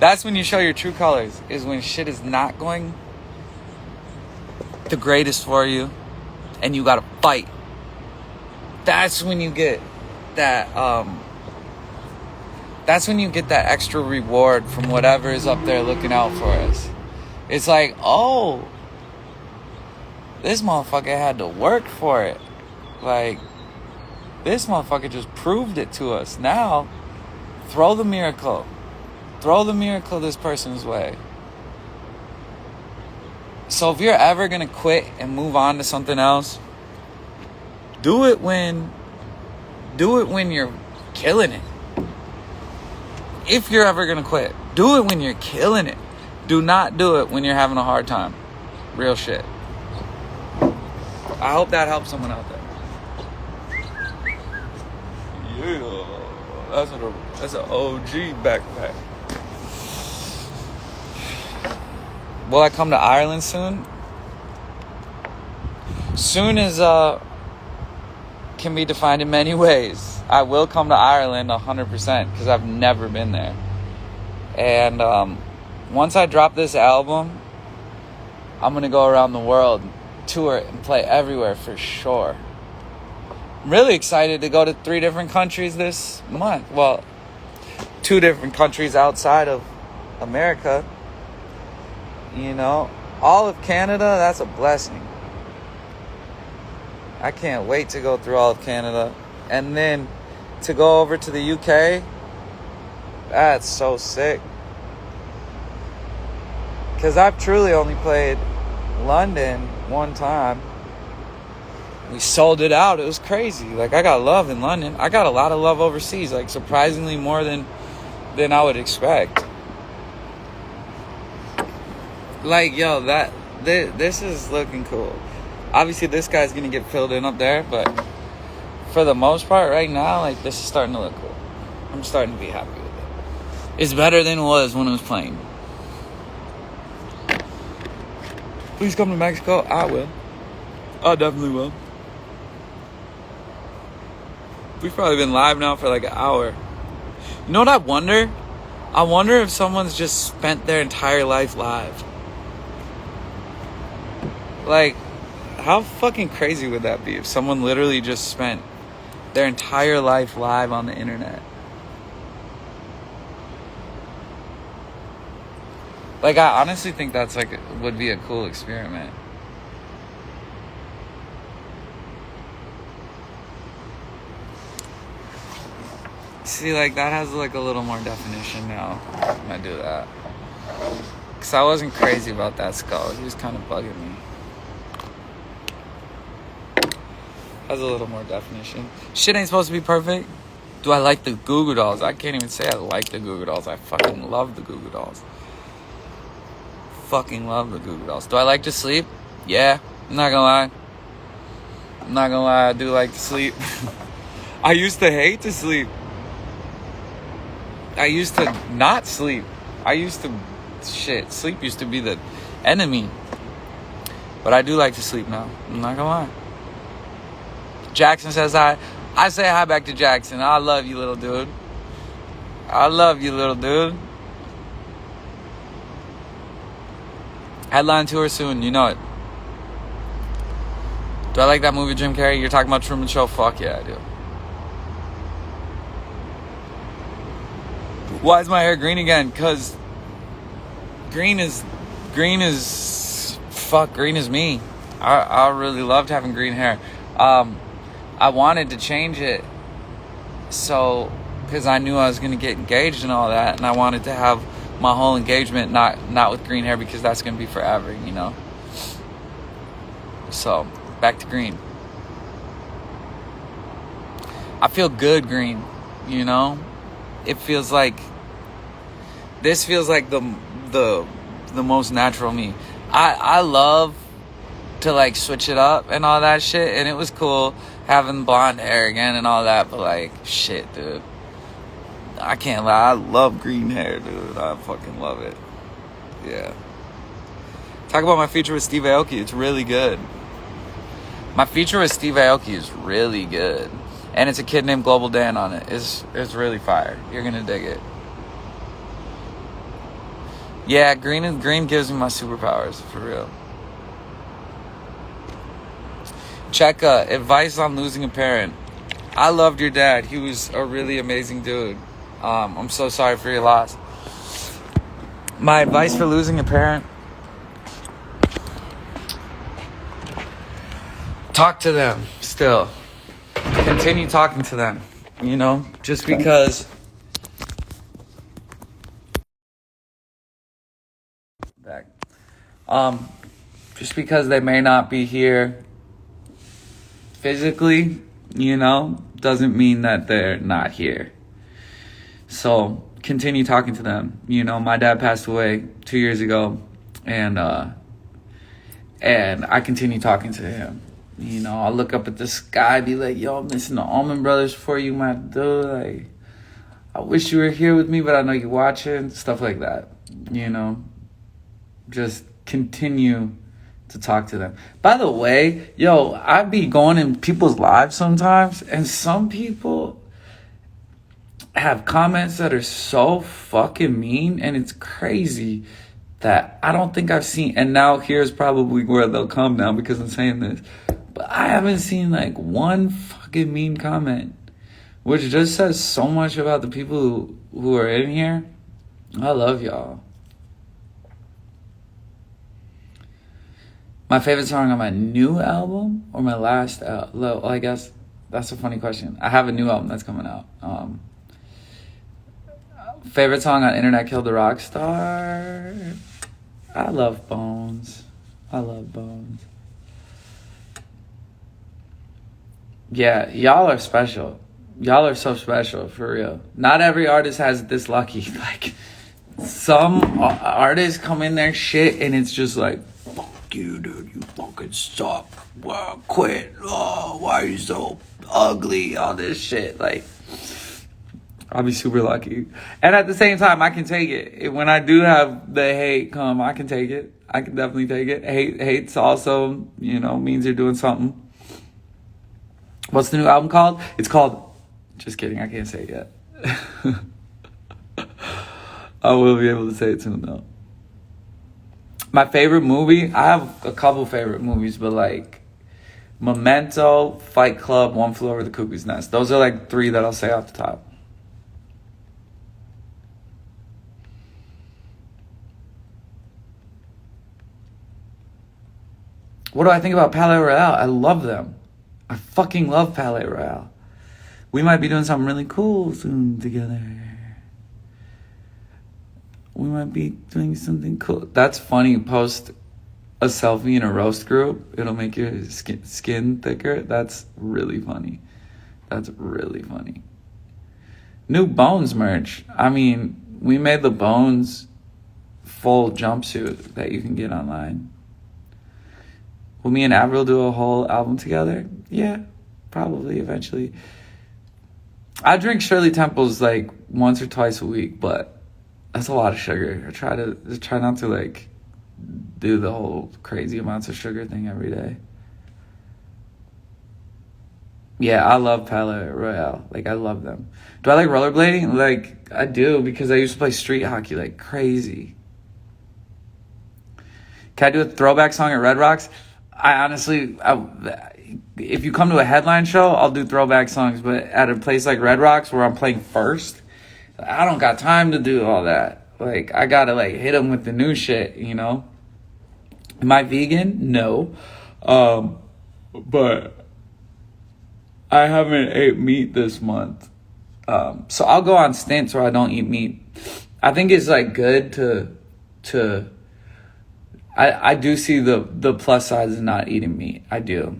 A: That's when you show your true colors, is when shit is not going the greatest for you and you gotta fight. That's when you get that that's when you get that extra reward from whatever is up there looking out for us. It's like, oh, this motherfucker had to work for it. Like, this motherfucker just proved it to us. Now, throw the miracle this person's way. So if you're ever gonna quit and move on to something else, do it when you're killing it. If you're ever gonna quit, do it when you're killing it. Do not do it when you're having a hard time. Real shit. I hope that helps someone out there. Yeah, that's an OG backpack. Will I come to Ireland soon? Soon is can be defined in many ways. I will come to Ireland 100% because I've never been there. And once I drop this album, I'm going to go around the world, tour and play everywhere for sure. I'm really excited to go to 3 different countries this month. Well, 2 different countries outside of America. You know, all of Canada, that's a blessing. I can't wait to go through all of Canada. And then to go over to the UK, that's so sick. Because I've truly only played London one time. We sold it out. It was crazy. Like, I got love in London. I got a lot of love overseas. Like, surprisingly more than I would expect. Like, yo, this is looking cool. Obviously, this guy's gonna get filled in up there, but for the most part, right now, like, this is starting to look cool. I'm starting to be happy with it. It's better than it was when it was playing. Please come to Mexico. I will. I definitely will. We've probably been live now for like an hour. You know what I wonder? I wonder if someone's just spent their entire life live. Like, how fucking crazy would that be if someone literally just spent their entire life live on the internet? Like, I honestly think that's like, would be a cool experiment. See, like, that has like a little more definition now when I do that. Because I wasn't crazy about that skull. He was kind of bugging me. Has a little more definition. Shit ain't supposed to be perfect. Do I like the Goo Goo Dolls? I can't even say I like the Goo Goo Dolls. I fucking love the Goo Goo Dolls. Fucking love the Goo Goo Dolls. Do I like to sleep? Yeah. I'm not gonna lie. I do like to sleep. I used to hate to sleep. I used to not sleep. Sleep used to be the enemy. But I do like to sleep now. I'm not gonna lie. Jackson says hi. I say hi back to Jackson. I love you, little dude. Headline tour soon, you know it. Do I like that movie, Jim Carrey? You're talking about Truman Show? Fuck yeah, I do. Why is my hair green again? Because green is me. I really loved having green hair. I wanted to change it because I knew I was going to get engaged and all that, and I wanted to have my whole engagement not with green hair, because that's going to be forever, you know. So back to green. I feel good green, you know. It feels like this feels like the most natural me. I love to like switch it up and all that shit, and it was cool having blonde hair again and all that, but like, shit, dude, I can't lie, I love green hair, dude. I fucking love it. Yeah. Talk about my feature with Steve Aoki. It's really good. My feature with Steve Aoki is really good, and it's a kid named Global Dan on it. It's really fire. You're gonna dig it. Yeah, green gives me my superpowers, for real. Check advice on losing a parent. I loved your dad. He was a really amazing dude. I'm so sorry for your loss. My advice for losing a parent: talk to them still. Continue talking to them. You know, just because just because they may not be here physically, you know, doesn't mean that they're not here. So continue talking to them. You know, my dad passed away 2 years ago, and I continue talking to him. You know, I look up at the sky, be like, yo, I'm missing the Allman Brothers for you, my dude. Like, I wish you were here with me, but I know you're watching. Stuff like that, you know. Just continue to talk to them. By the way, yo, I be going in people's lives sometimes, and some people have comments that are so fucking mean, and it's crazy that I don't think I've seen, and now here's probably where they'll come now because I'm saying this, but I haven't seen like one fucking mean comment, which just says so much about the people who are in here. I love y'all. My favorite song on my new album or my last album? Well, I guess that's a funny question. I have a new album that's coming out. Favorite song on Internet Killed the Rockstar? I love Bones. I love Bones. Yeah, y'all are special. Y'all are so special, for real. Not every artist has it this lucky. Like, some artists come in their shit and it's just like, fuck you, dude, you fucking suck. Well, quit. Oh, why are you so ugly? All this shit. Like, I'll be super lucky. And at the same time, I can take it. When I do have the hate come, I can take it. I can definitely take it. Hate's also, means you're doing something. What's the new album called? It's called... Just kidding, I can't say it yet. I will be able to say it soon, though. My favorite movie? I have a couple favorite movies, but like... Memento, Fight Club, One Flew Over the Cuckoo's Nest. Those are like 3 that I'll say off the top. What do I think about Palais Royale? I love them. I fucking love Palais Royale. We might be doing something really cool soon together. We might be doing something cool. That's funny. Post a selfie in a roast group. It'll make your skin thicker. That's really funny. That's really funny. New Bones merch. I mean, we made the Bones full jumpsuit that you can get online. Will me and Avril do a whole album together? Yeah, probably eventually. I drink Shirley Temples like once or twice a week, but that's a lot of sugar. I try not to like do the whole crazy amounts of sugar thing every day. Yeah, I love Palais Royale. Like, I love them. Do I like rollerblading? Like, I do, because I used to play street hockey like crazy. Can I do a throwback song at Red Rocks? I honestly, if you come to a headline show, I'll do throwback songs. But at a place like Red Rocks where I'm playing first, I don't got time to do all that. Like, I gotta like hit them with the new shit, Am I vegan? No. But I haven't ate meat this month. So I'll go on stints where I don't eat meat. I think it's like good to I do see the plus sides of not eating meat. I do.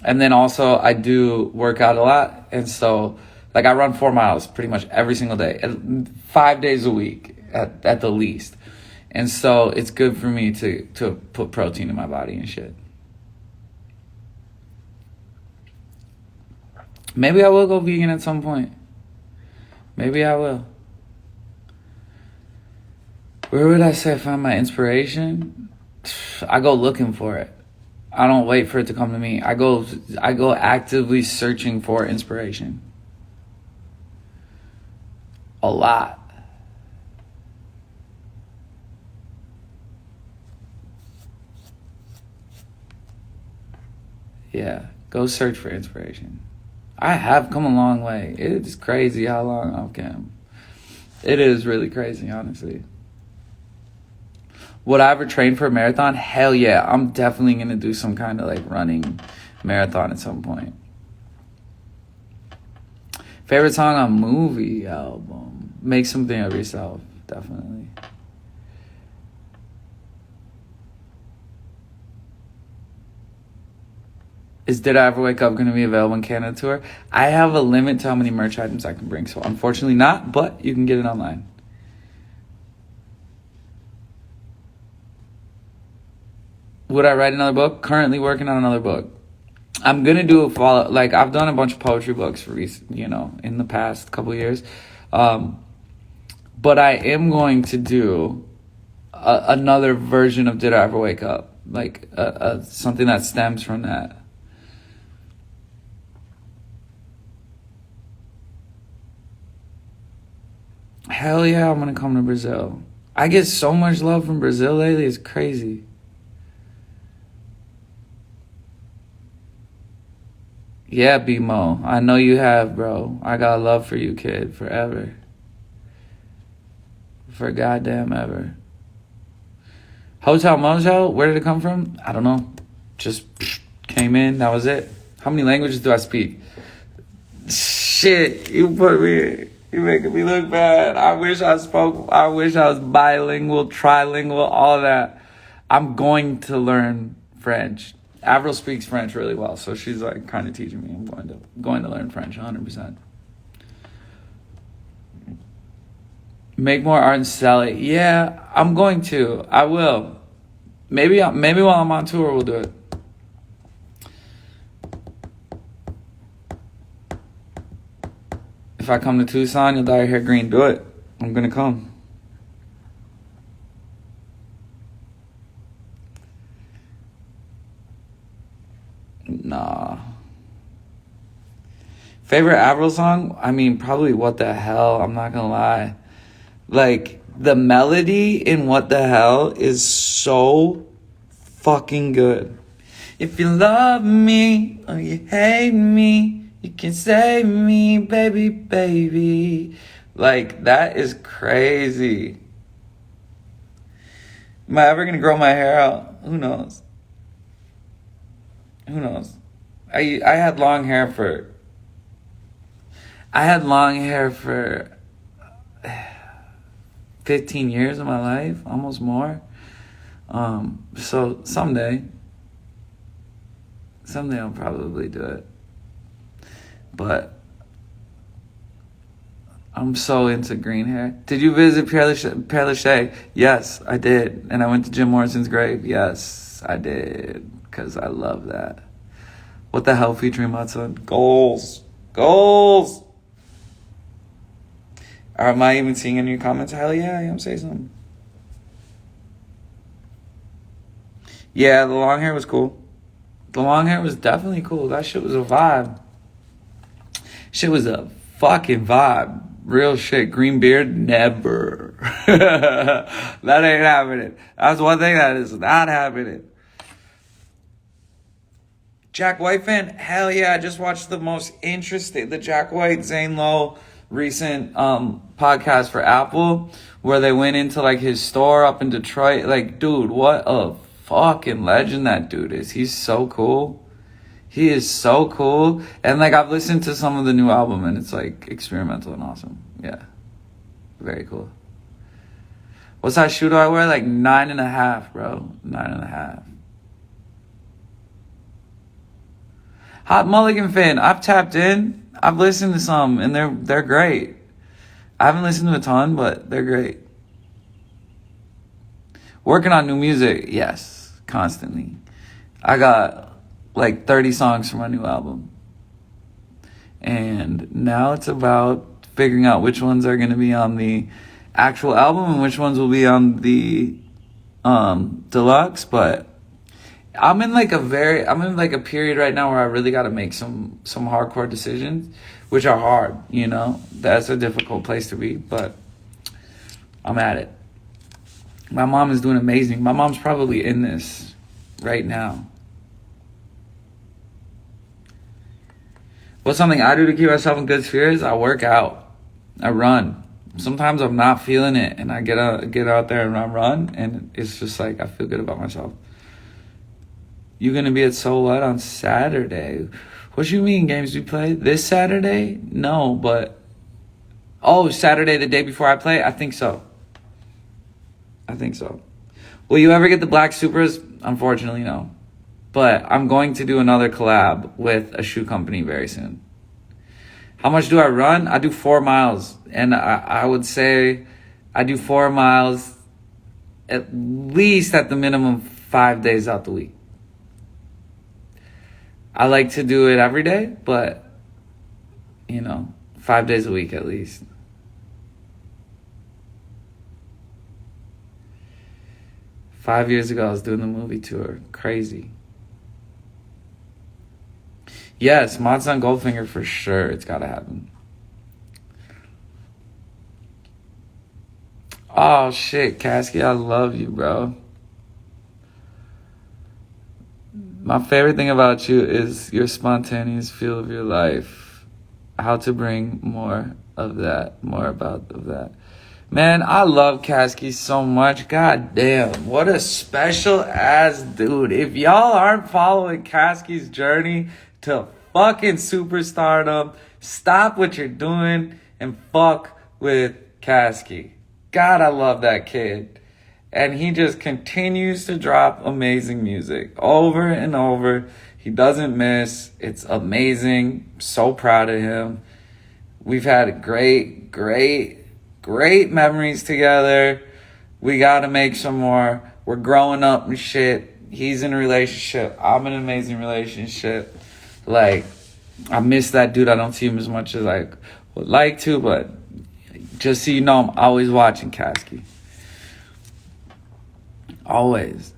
A: And then also I do work out a lot. And so like I run 4 miles pretty much every single day, 5 days a week at the least. And so it's good for me to put protein in my body and shit. Maybe I will go vegan at some point. Maybe I will. Where would I say I find my inspiration? I go looking for it. I don't wait for it to come to me. I go actively searching for inspiration. A lot. Yeah, go search for inspiration. I have come a long way. It's crazy how long I've come. It is really crazy, honestly. Would I ever train for a marathon? Hell yeah. I'm definitely going to do some kind of like running marathon at some point. Favorite song on movie album? Make something of yourself. Definitely. Is Did I Ever Wake Up going to be available in Canada tour? I have a limit to how many merch items I can bring. So unfortunately not, but you can get it online. Would I write another book? Currently working on another book. I'm going to do a follow. Like, I've done a bunch of poetry books for in the past couple of years. But I am going to do another version of Did I Ever Wake Up? Like, something that stems from that. Hell yeah, I'm going to come to Brazil. I get so much love from Brazil lately. It's crazy. Yeah, B-Mo. I know you have, bro. I got love for you, kid. Forever. For goddamn ever. Hotel Mojo? Where did it come from? I don't know. Just came in. That was it. How many languages do I speak? Shit. You're making me look bad. I wish I was bilingual, trilingual, all that. I'm going to learn French. Avril speaks French really well, so she's like kind of teaching me. I'm going to learn French 100%. Make more art and sell it. Yeah, I'm going to. I will. Maybe while I'm on tour, we'll do it. If I come to Tucson, you'll dye your hair green. Do it. I'm gonna come. Nah. Favorite Avril song? I mean, probably What the Hell. I'm not gonna lie. Like, the melody in What the Hell is so fucking good. If you love me or you hate me, you can save me, baby, baby. Like, that is crazy. Am I ever gonna grow my hair out? Who knows? Who knows? I had long hair for 15 years of my life, almost more. So someday I'll probably do it. But I'm so into green hair. Did you visit Père Lachaise? Yes, I did. And I went to Jim Morrison's grave. Yes, I did. Because I love that. What the Hell featuring Modsun? Goals. Am I even seeing any comments? Hell yeah, I am. Say something. Yeah, the long hair was cool. The long hair was definitely cool. That shit was a vibe. Shit was a fucking vibe. Real shit. Green beard, never. That ain't happening. That's one thing that is not happening. Jack White fan? Hell yeah. I just watched the Jack White, Zane Lowe recent podcast for Apple where they went into like his store up in Detroit. Like, dude, what a fucking legend that dude is. He's so cool. He is so cool. And like, I've listened to some of the new album and it's like experimental and awesome. Yeah. Very cool. What size shoe do I wear? Like 9.5, bro. 9.5. Hot Mulligan fan. I've tapped in. I've listened to some and they're great. I haven't listened to a ton, but they're great. Working on new music. Yes. Constantly. I got like 30 songs for my new album. And now it's about figuring out which ones are going to be on the actual album and which ones will be on the deluxe. But I'm in like a period right now where I really got to make some hardcore decisions, which are hard, you know. That's a difficult place to be, but I'm at it. My mom is doing amazing. My mom's probably in this right now. What's something I do to keep myself in good spirits? I work out. I run. Sometimes I'm not feeling it, and I get out there and I run, and it's just like I feel good about myself. You gonna be at So What on Saturday? What you mean, games we play? This Saturday? No, but... Oh, Saturday, the day before I play? I think so. Will you ever get the Black Supras? Unfortunately, no. But I'm going to do another collab with a shoe company very soon. How much do I run? I do 4 miles. And I would say I do 4 miles at least at the minimum 5 days out the week. I like to do it every day, but, 5 days a week at least. Five years ago, I was doing the movie tour. Crazy. Yes, Modsun Goldfinger for sure. It's got to happen. Oh, shit, Kasky, I love you, bro. My favorite thing about you is your spontaneous feel of your life. How to bring more of that. Man, I love Kasky so much. God damn, what a special ass dude. If y'all aren't following Kasky's journey to fucking superstardom, stop what you're doing and fuck with Kasky. God, I love that kid. And he just continues to drop amazing music over and over. He doesn't miss. It's amazing. I'm so proud of him. We've had great memories together. We got to make some more. We're growing up and shit. He's in a relationship. I'm in an amazing relationship. Like, I miss that dude. I don't see him as much as I would like to, but just so you know, I'm always watching Kasky. Always.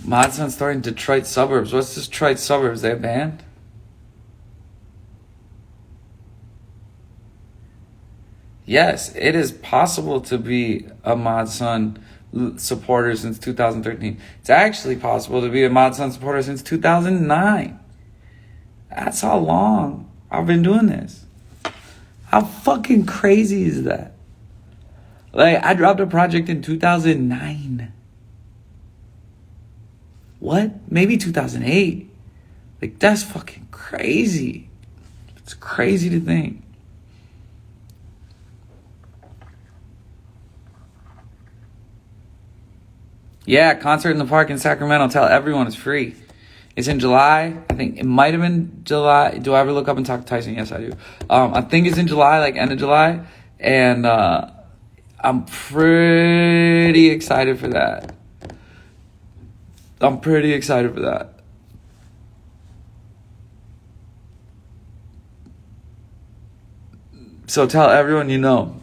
A: Modsun story in Detroit suburbs. What's this Detroit suburbs? They a band? Yes, it is possible to be a Modsun supporter since 2013. It's actually possible to be a Modsun supporter since 2009. That's how long I've been doing this. How fucking crazy is that? Like, I dropped a project in 2009. What? Maybe 2008. Like, that's fucking crazy. It's crazy to think. Yeah, concert in the park in Sacramento. Tell everyone it's free. It's in July. I think it might have been July. Do I ever look up and talk to Tyson? Yes, I do. I think it's in July, like end of July. And I'm pretty excited for that. So tell everyone you know.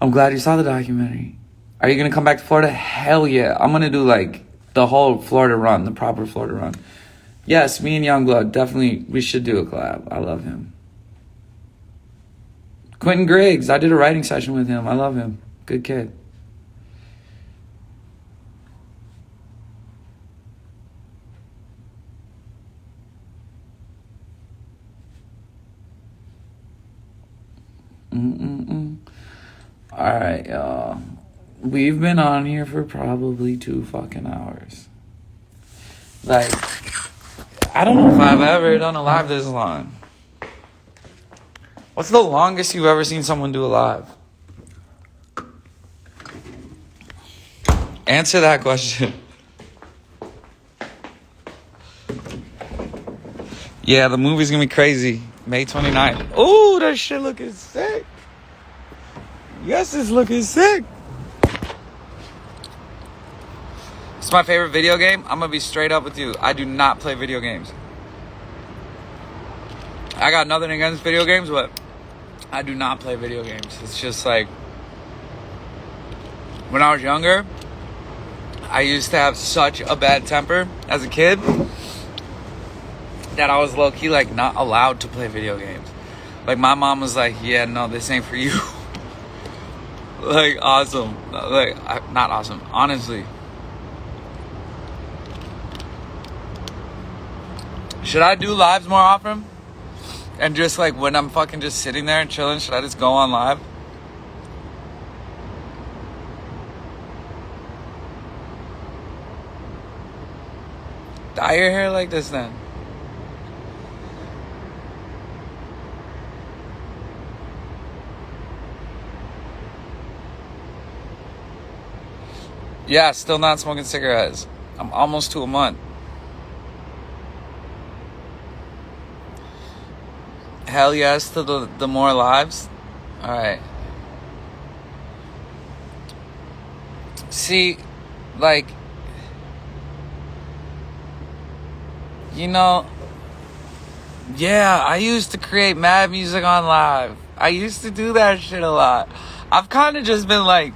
A: I'm glad you saw the documentary. Are you going to come back to Florida? Hell yeah. I'm going to do like the whole Florida run, the proper Florida run. Yes, me and Youngblood, definitely, we should do a collab. I love him. Quentin Griggs, I did a writing session with him. I love him. Good kid. All right, y'all. We've been on here for probably 2 fucking hours. Like, I don't know if I've ever done a live this long. What's the longest you've ever seen someone do a live? Answer that question. Yeah, the movie's gonna be crazy. May 29th. Ooh, that shit looking sick. Yes, it's looking sick. It's my favorite video game. I'm gonna be straight up with you. I do not play video games. I got nothing against video games, but I do not play video games. It's just like, when I was younger, I used to have such a bad temper as a kid that I was low-key like not allowed to play video games. Like, my mom was like, yeah, no, this ain't for you. Like, awesome. Like, not awesome, honestly. Should I do lives more often? And just like when I'm fucking just sitting there and chilling, should I just go on live? Dye your hair like this then. Yeah, still not smoking cigarettes. I'm almost to a month. Hell yes to the more lives. All right. See, like, you know, yeah, I used to create mad music on live. I used to do that shit a lot. I've kind of just been like,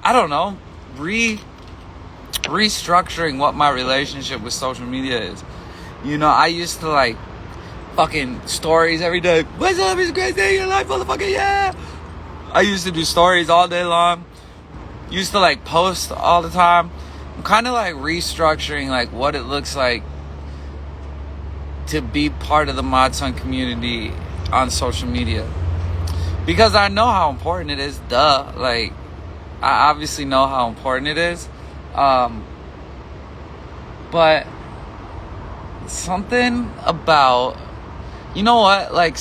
A: I don't know, restructuring what my relationship with social media is. You know, I used to like fucking stories every day. What's up? It's a great day in your life, motherfucker. Yeah. I used to do stories all day long. Used to like post all the time. I'm kind of like restructuring like what it looks like to be part of the Modsun community on social media. Because I know how important it is. Duh. Like, I obviously know how important it is. But something about, you know what, like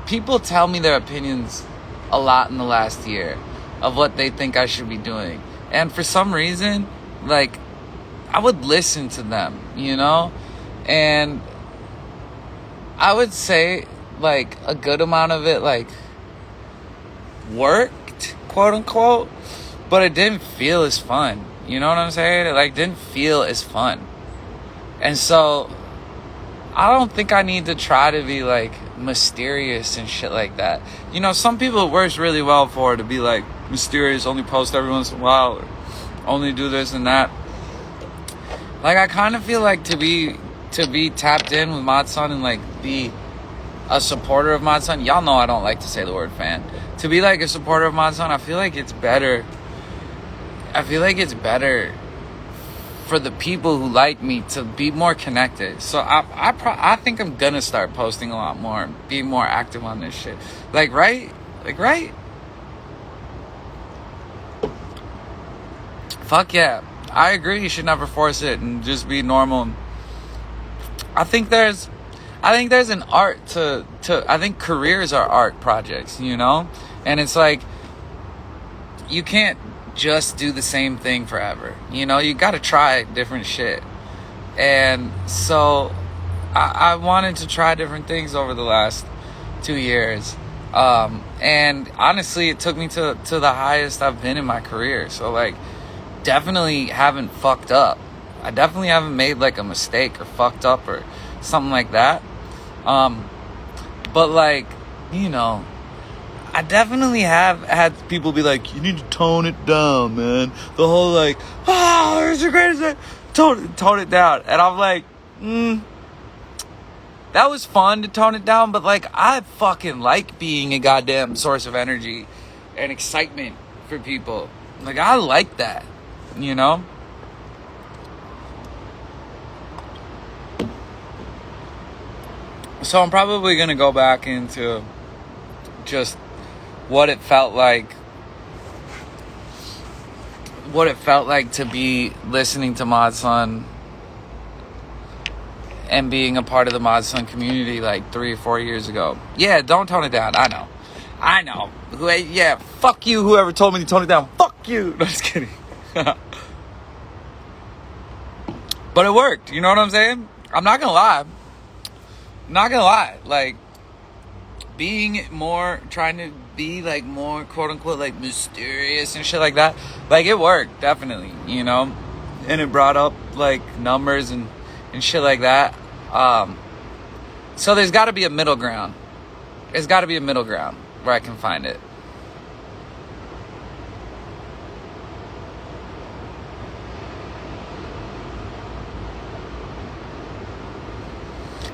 A: people tell me their opinions a lot in the last year of what they think I should be doing. And for some reason, like, I would listen to them, you know? And I would say, like, a good amount of it, like, worked, quote unquote, but it didn't feel as fun. You know what I'm saying? It, like, didn't feel as fun. And so, I don't think I need to try to be, like, mysterious and shit like that. You know, some people it works really well for to be, like, mysterious, only post every once in a while, or only do this and that. Like, I kind of feel like to be tapped in with Modsun and, like, be a supporter of Modsun. Y'all know I don't like to say the word fan. To be, like, a supporter of Modsun, I feel like it's better. I feel like it's better for the people who like me to be more connected. So I think I'm gonna start posting a lot more, be more active on this shit. Like, right? Fuck yeah. I agree, you should never force it and just be normal. I think there's an art to I think careers are art projects, you know? And it's like, you can't just do the same thing forever. You know, you gotta try different shit. And so I wanted to try different things over the last 2 years. And honestly, it took me to the highest I've been in my career. So, like, definitely haven't fucked up. I definitely haven't made, like, a mistake or fucked up or something like that. But, like, you know, I definitely have had people be like, you need to tone it down, man. The whole, like, it's the greatest thing. Tone it down. And I'm like, that was fun to tone it down, but, like, I fucking like being a goddamn source of energy and excitement for people. Like, I like that, you know? So I'm probably gonna go back into just what it felt like to be listening to Modsun and being a part of the Modsun community like 3 or 4 years ago. Yeah, don't tone it down. I know. Yeah, fuck you, whoever told me to tone it down. Fuck you. No, just kidding. But it worked. You know what I'm saying? I'm not gonna lie. Like, trying to be, like, more, quote-unquote, like, mysterious and shit like that, like, it worked, definitely, you know? And it brought up, like, numbers and shit like that. So there's got to be a middle ground. There's got to be a middle ground where I can find it.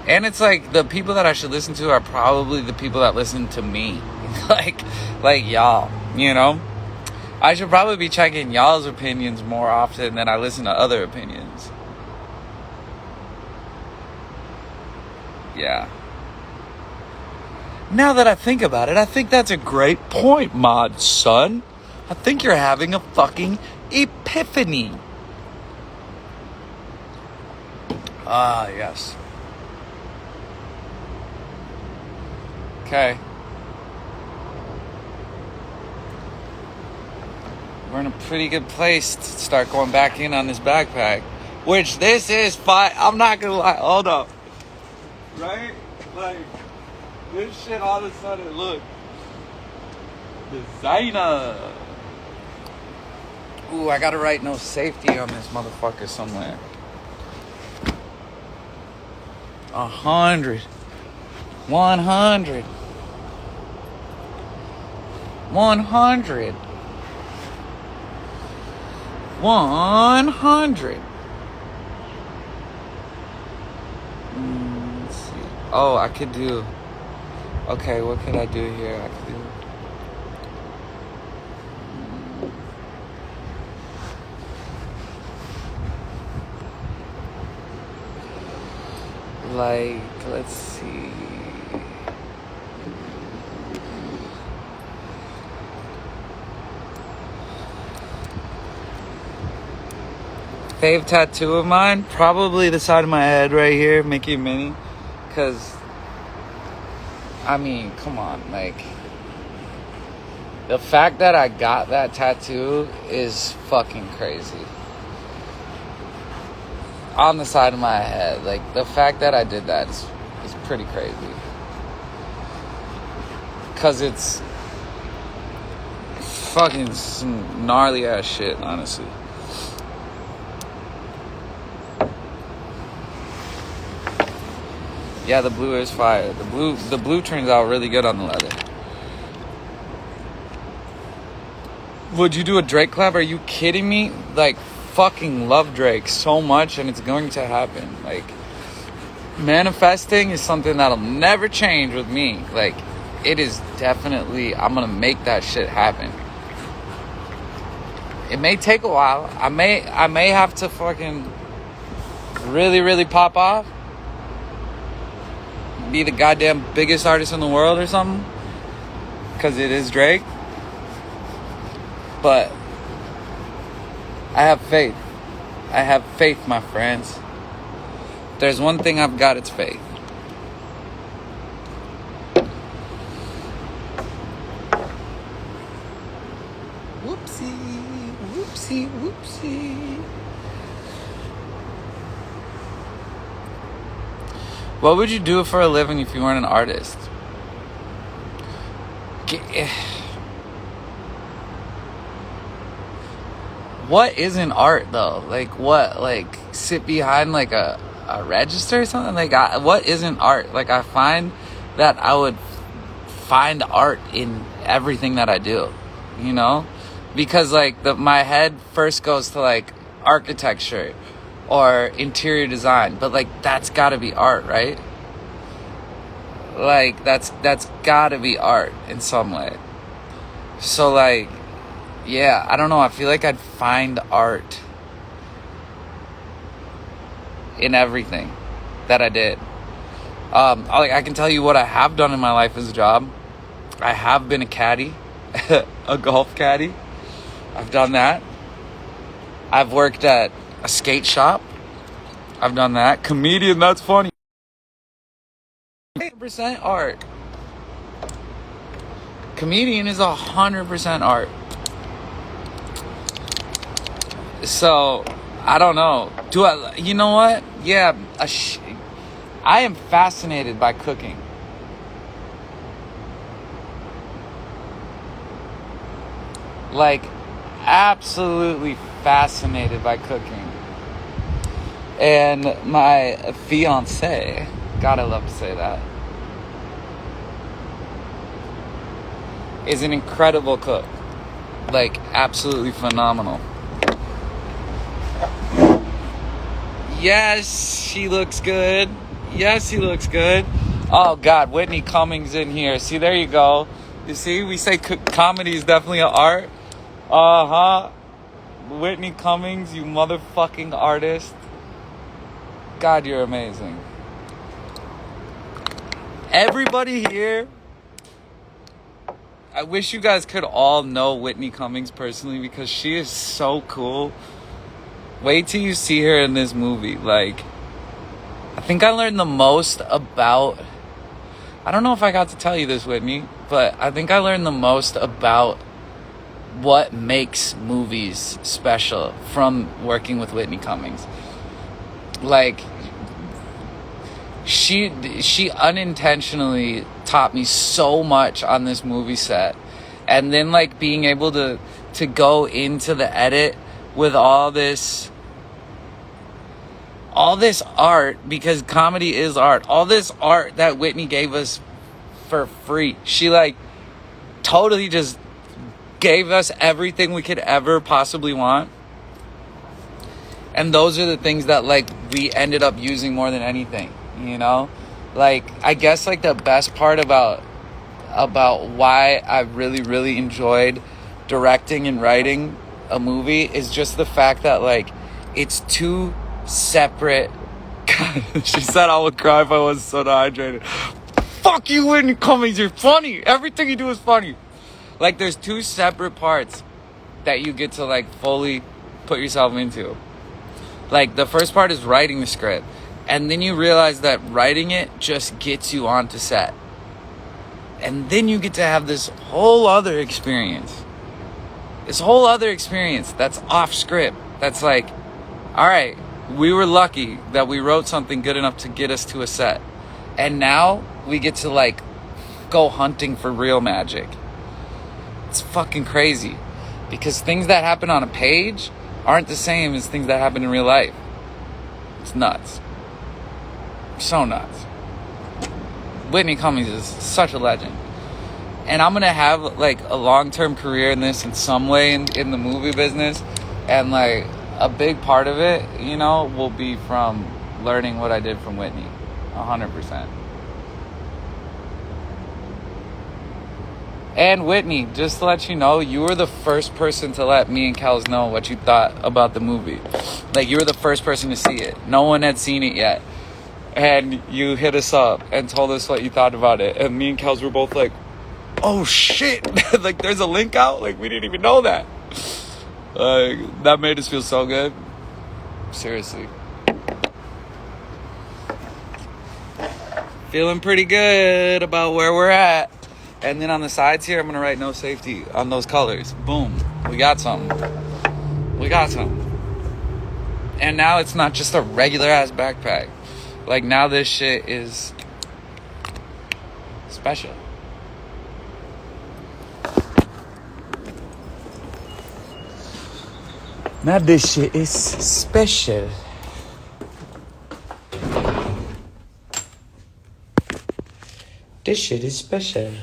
A: And it's like, the people that I should listen to are probably the people that listen to me. like y'all, you know? I should probably be checking y'all's opinions more often than I listen to other opinions. Yeah. Now that I think about it, I think that's a great point, Modsun. I think you're having a fucking epiphany. Ah, yes. Okay. We're in a pretty good place to start going back in on this backpack. Which, this is fine. I'm not gonna lie. Hold up. Right? Like, this shit all of a sudden, look. Designer. Ooh, I gotta write no safety on this motherfucker somewhere. 100. 100. 100. 100. Let's see. Oh, I could do. Okay, what could I do here? I could do. Like, let's see. fave tattoo of mine, probably the side of my head right here, Mickey and Minnie. Because, I mean, come on, like, the fact that I got that tattoo is fucking crazy. On the side of my head, like, the fact that I did that is pretty crazy. Because it's fucking some gnarly ass shit, honestly. Yeah, the blue is fire. The blue turns out really good on the leather. Would you do a Drake collab? Are you kidding me? Like, fucking love Drake so much, and it's going to happen. Like, manifesting is something that'll never change with me. Like, it is definitely, I'm gonna make that shit happen. It may take a while. I may have to fucking really, really pop off. Be the goddamn biggest artist in the world or something. Because it is Drake. But I have faith. I have faith, my friends. If there's one thing I've got, it's faith. Whoopsie. What would you do for a living if you weren't an artist? What isn't art though? Like what? Like sit behind like a register or something? Like what isn't art? Like I find that I would find art in everything that I do, you know? Because like my head first goes to like architecture or interior design, but like that's gotta be art, right? Like that's gotta be art in some way. So like, yeah, I don't know, I feel like I'd find art in everything that I did. I can tell you what I have done in my life as a job. I have been a caddy, a golf caddy. I've done that. I've worked at a skate shop. I've done that. Comedian, that's funny. 100% art. Comedian is 100% art. So, I don't know. You know what? Yeah, I am fascinated by cooking. Like, absolutely fascinated by cooking. And my fiance, God, I love to say that, is an incredible cook. Like, absolutely phenomenal. Yes, she looks good. Yes, he looks good. Oh, God, Whitney Cummings in here. See, there you go. You see, we say comedy is definitely an art. Uh-huh. Whitney Cummings, you motherfucking artist. God, you're amazing. Everybody here, I wish you guys could all know Whitney Cummings personally because she is so cool. Wait till you see her in this movie. Like, I think I learned the most about... I don't know if I got to tell you this, Whitney, but I think I learned the most about what makes movies special from working with Whitney Cummings. Like, she unintentionally taught me so much on this movie set. And then, like, being able to go into the edit with all this art, because comedy is art. All this art that Whitney gave us for free. She, like, totally just gave us everything we could ever possibly want. And those are the things that, like, we ended up using more than anything, you know? Like, I guess, like, the best part about why I really, really enjoyed directing and writing a movie is just the fact that, like, it's two separate... God, she said I would cry if I wasn't so dehydrated. Fuck you, Whitney Cummings, you're funny. Everything you do is funny. Like, there's two separate parts that you get to, like, fully put yourself into. Like, the first part is writing the script. And then you realize that writing it just gets you onto set. And then you get to have this whole other experience. This whole other experience that's off script. That's like, all right, we were lucky that we wrote something good enough to get us to a set. And now we get to, like, go hunting for real magic. It's fucking crazy. Because things that happen on a page aren't the same as things that happen in real life. It's nuts. So nuts. Whitney Cummings is such a legend. And I'm going to have, like, a long-term career in this in some way in the movie business. And, like, a big part of it, you know, will be from learning what I did from Whitney. 100%. And Whitney, just to let you know, you were the first person to let me and Kels know what you thought about the movie. Like, you were the first person to see it. No one had seen it yet. And you hit us up and told us what you thought about it. And me and Kels were both like, oh shit, like, there's a link out? Like, we didn't even know that. That made us feel so good. Seriously. Feeling pretty good about where we're at. And then on the sides here, I'm going to write no safety on those colors. Boom. We got something. And now it's not just a regular ass backpack. Like, now this shit is special. Now this shit is special. This shit is special.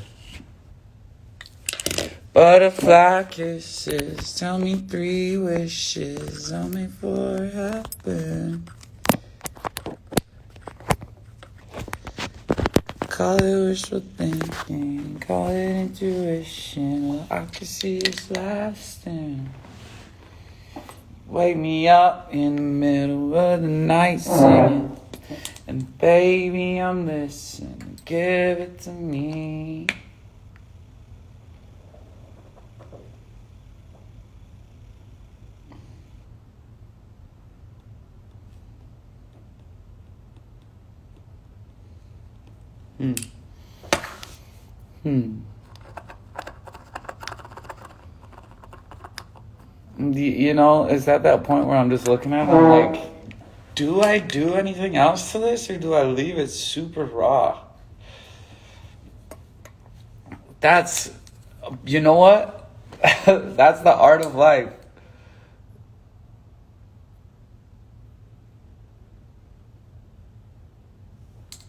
A: Butterfly kisses, tell me 3 wishes, I'll make 4 happen. Call it wishful thinking, call it intuition, I can see it's lasting. Wake me up in the middle of the night singing, and baby I'm listening, give it to me. You know, it's at that point where I'm just looking at it, I'm like, do I do anything else to this, or do I leave it super raw? That's, you know what? That's the art of life.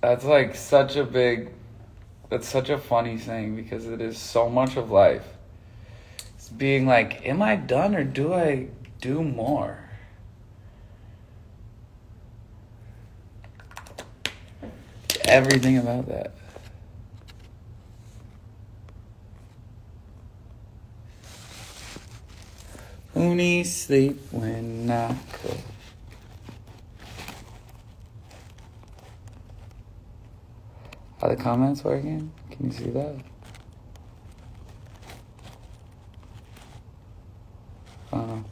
A: That's like such a funny thing, because it is so much of life. It's being like, am I done or do I do more? Everything about that. Who needs sleep when I could? Are the comments working? Can you see that? I don't know.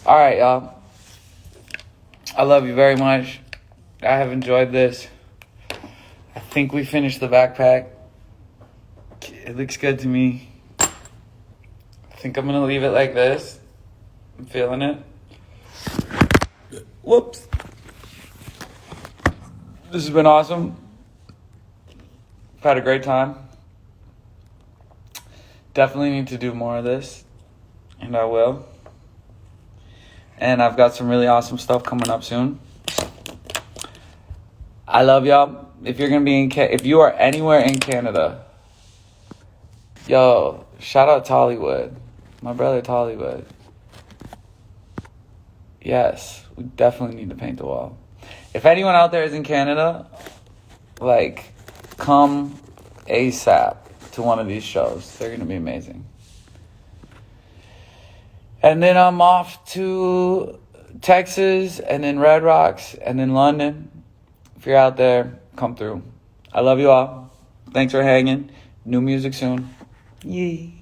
A: Alright, y'all. I love you very much. I have enjoyed this. I think we finished the backpack. It looks good to me. I think I'm going to leave it like this. I'm feeling it. Whoops. This has been awesome. I've had a great time. Definitely need to do more of this. And I will. And I've got some really awesome stuff coming up soon. I love y'all. If you're going to be if you are anywhere in Canada, yo, shout out Tollywood. My brother Tollywood. Yes, we definitely need to paint the wall. If anyone out there is in Canada, like, come ASAP to one of these shows. They're going to be amazing. And then I'm off to Texas, and then Red Rocks, and then London. If you're out there, come through. I love you all. Thanks for hanging. New music soon. Yee.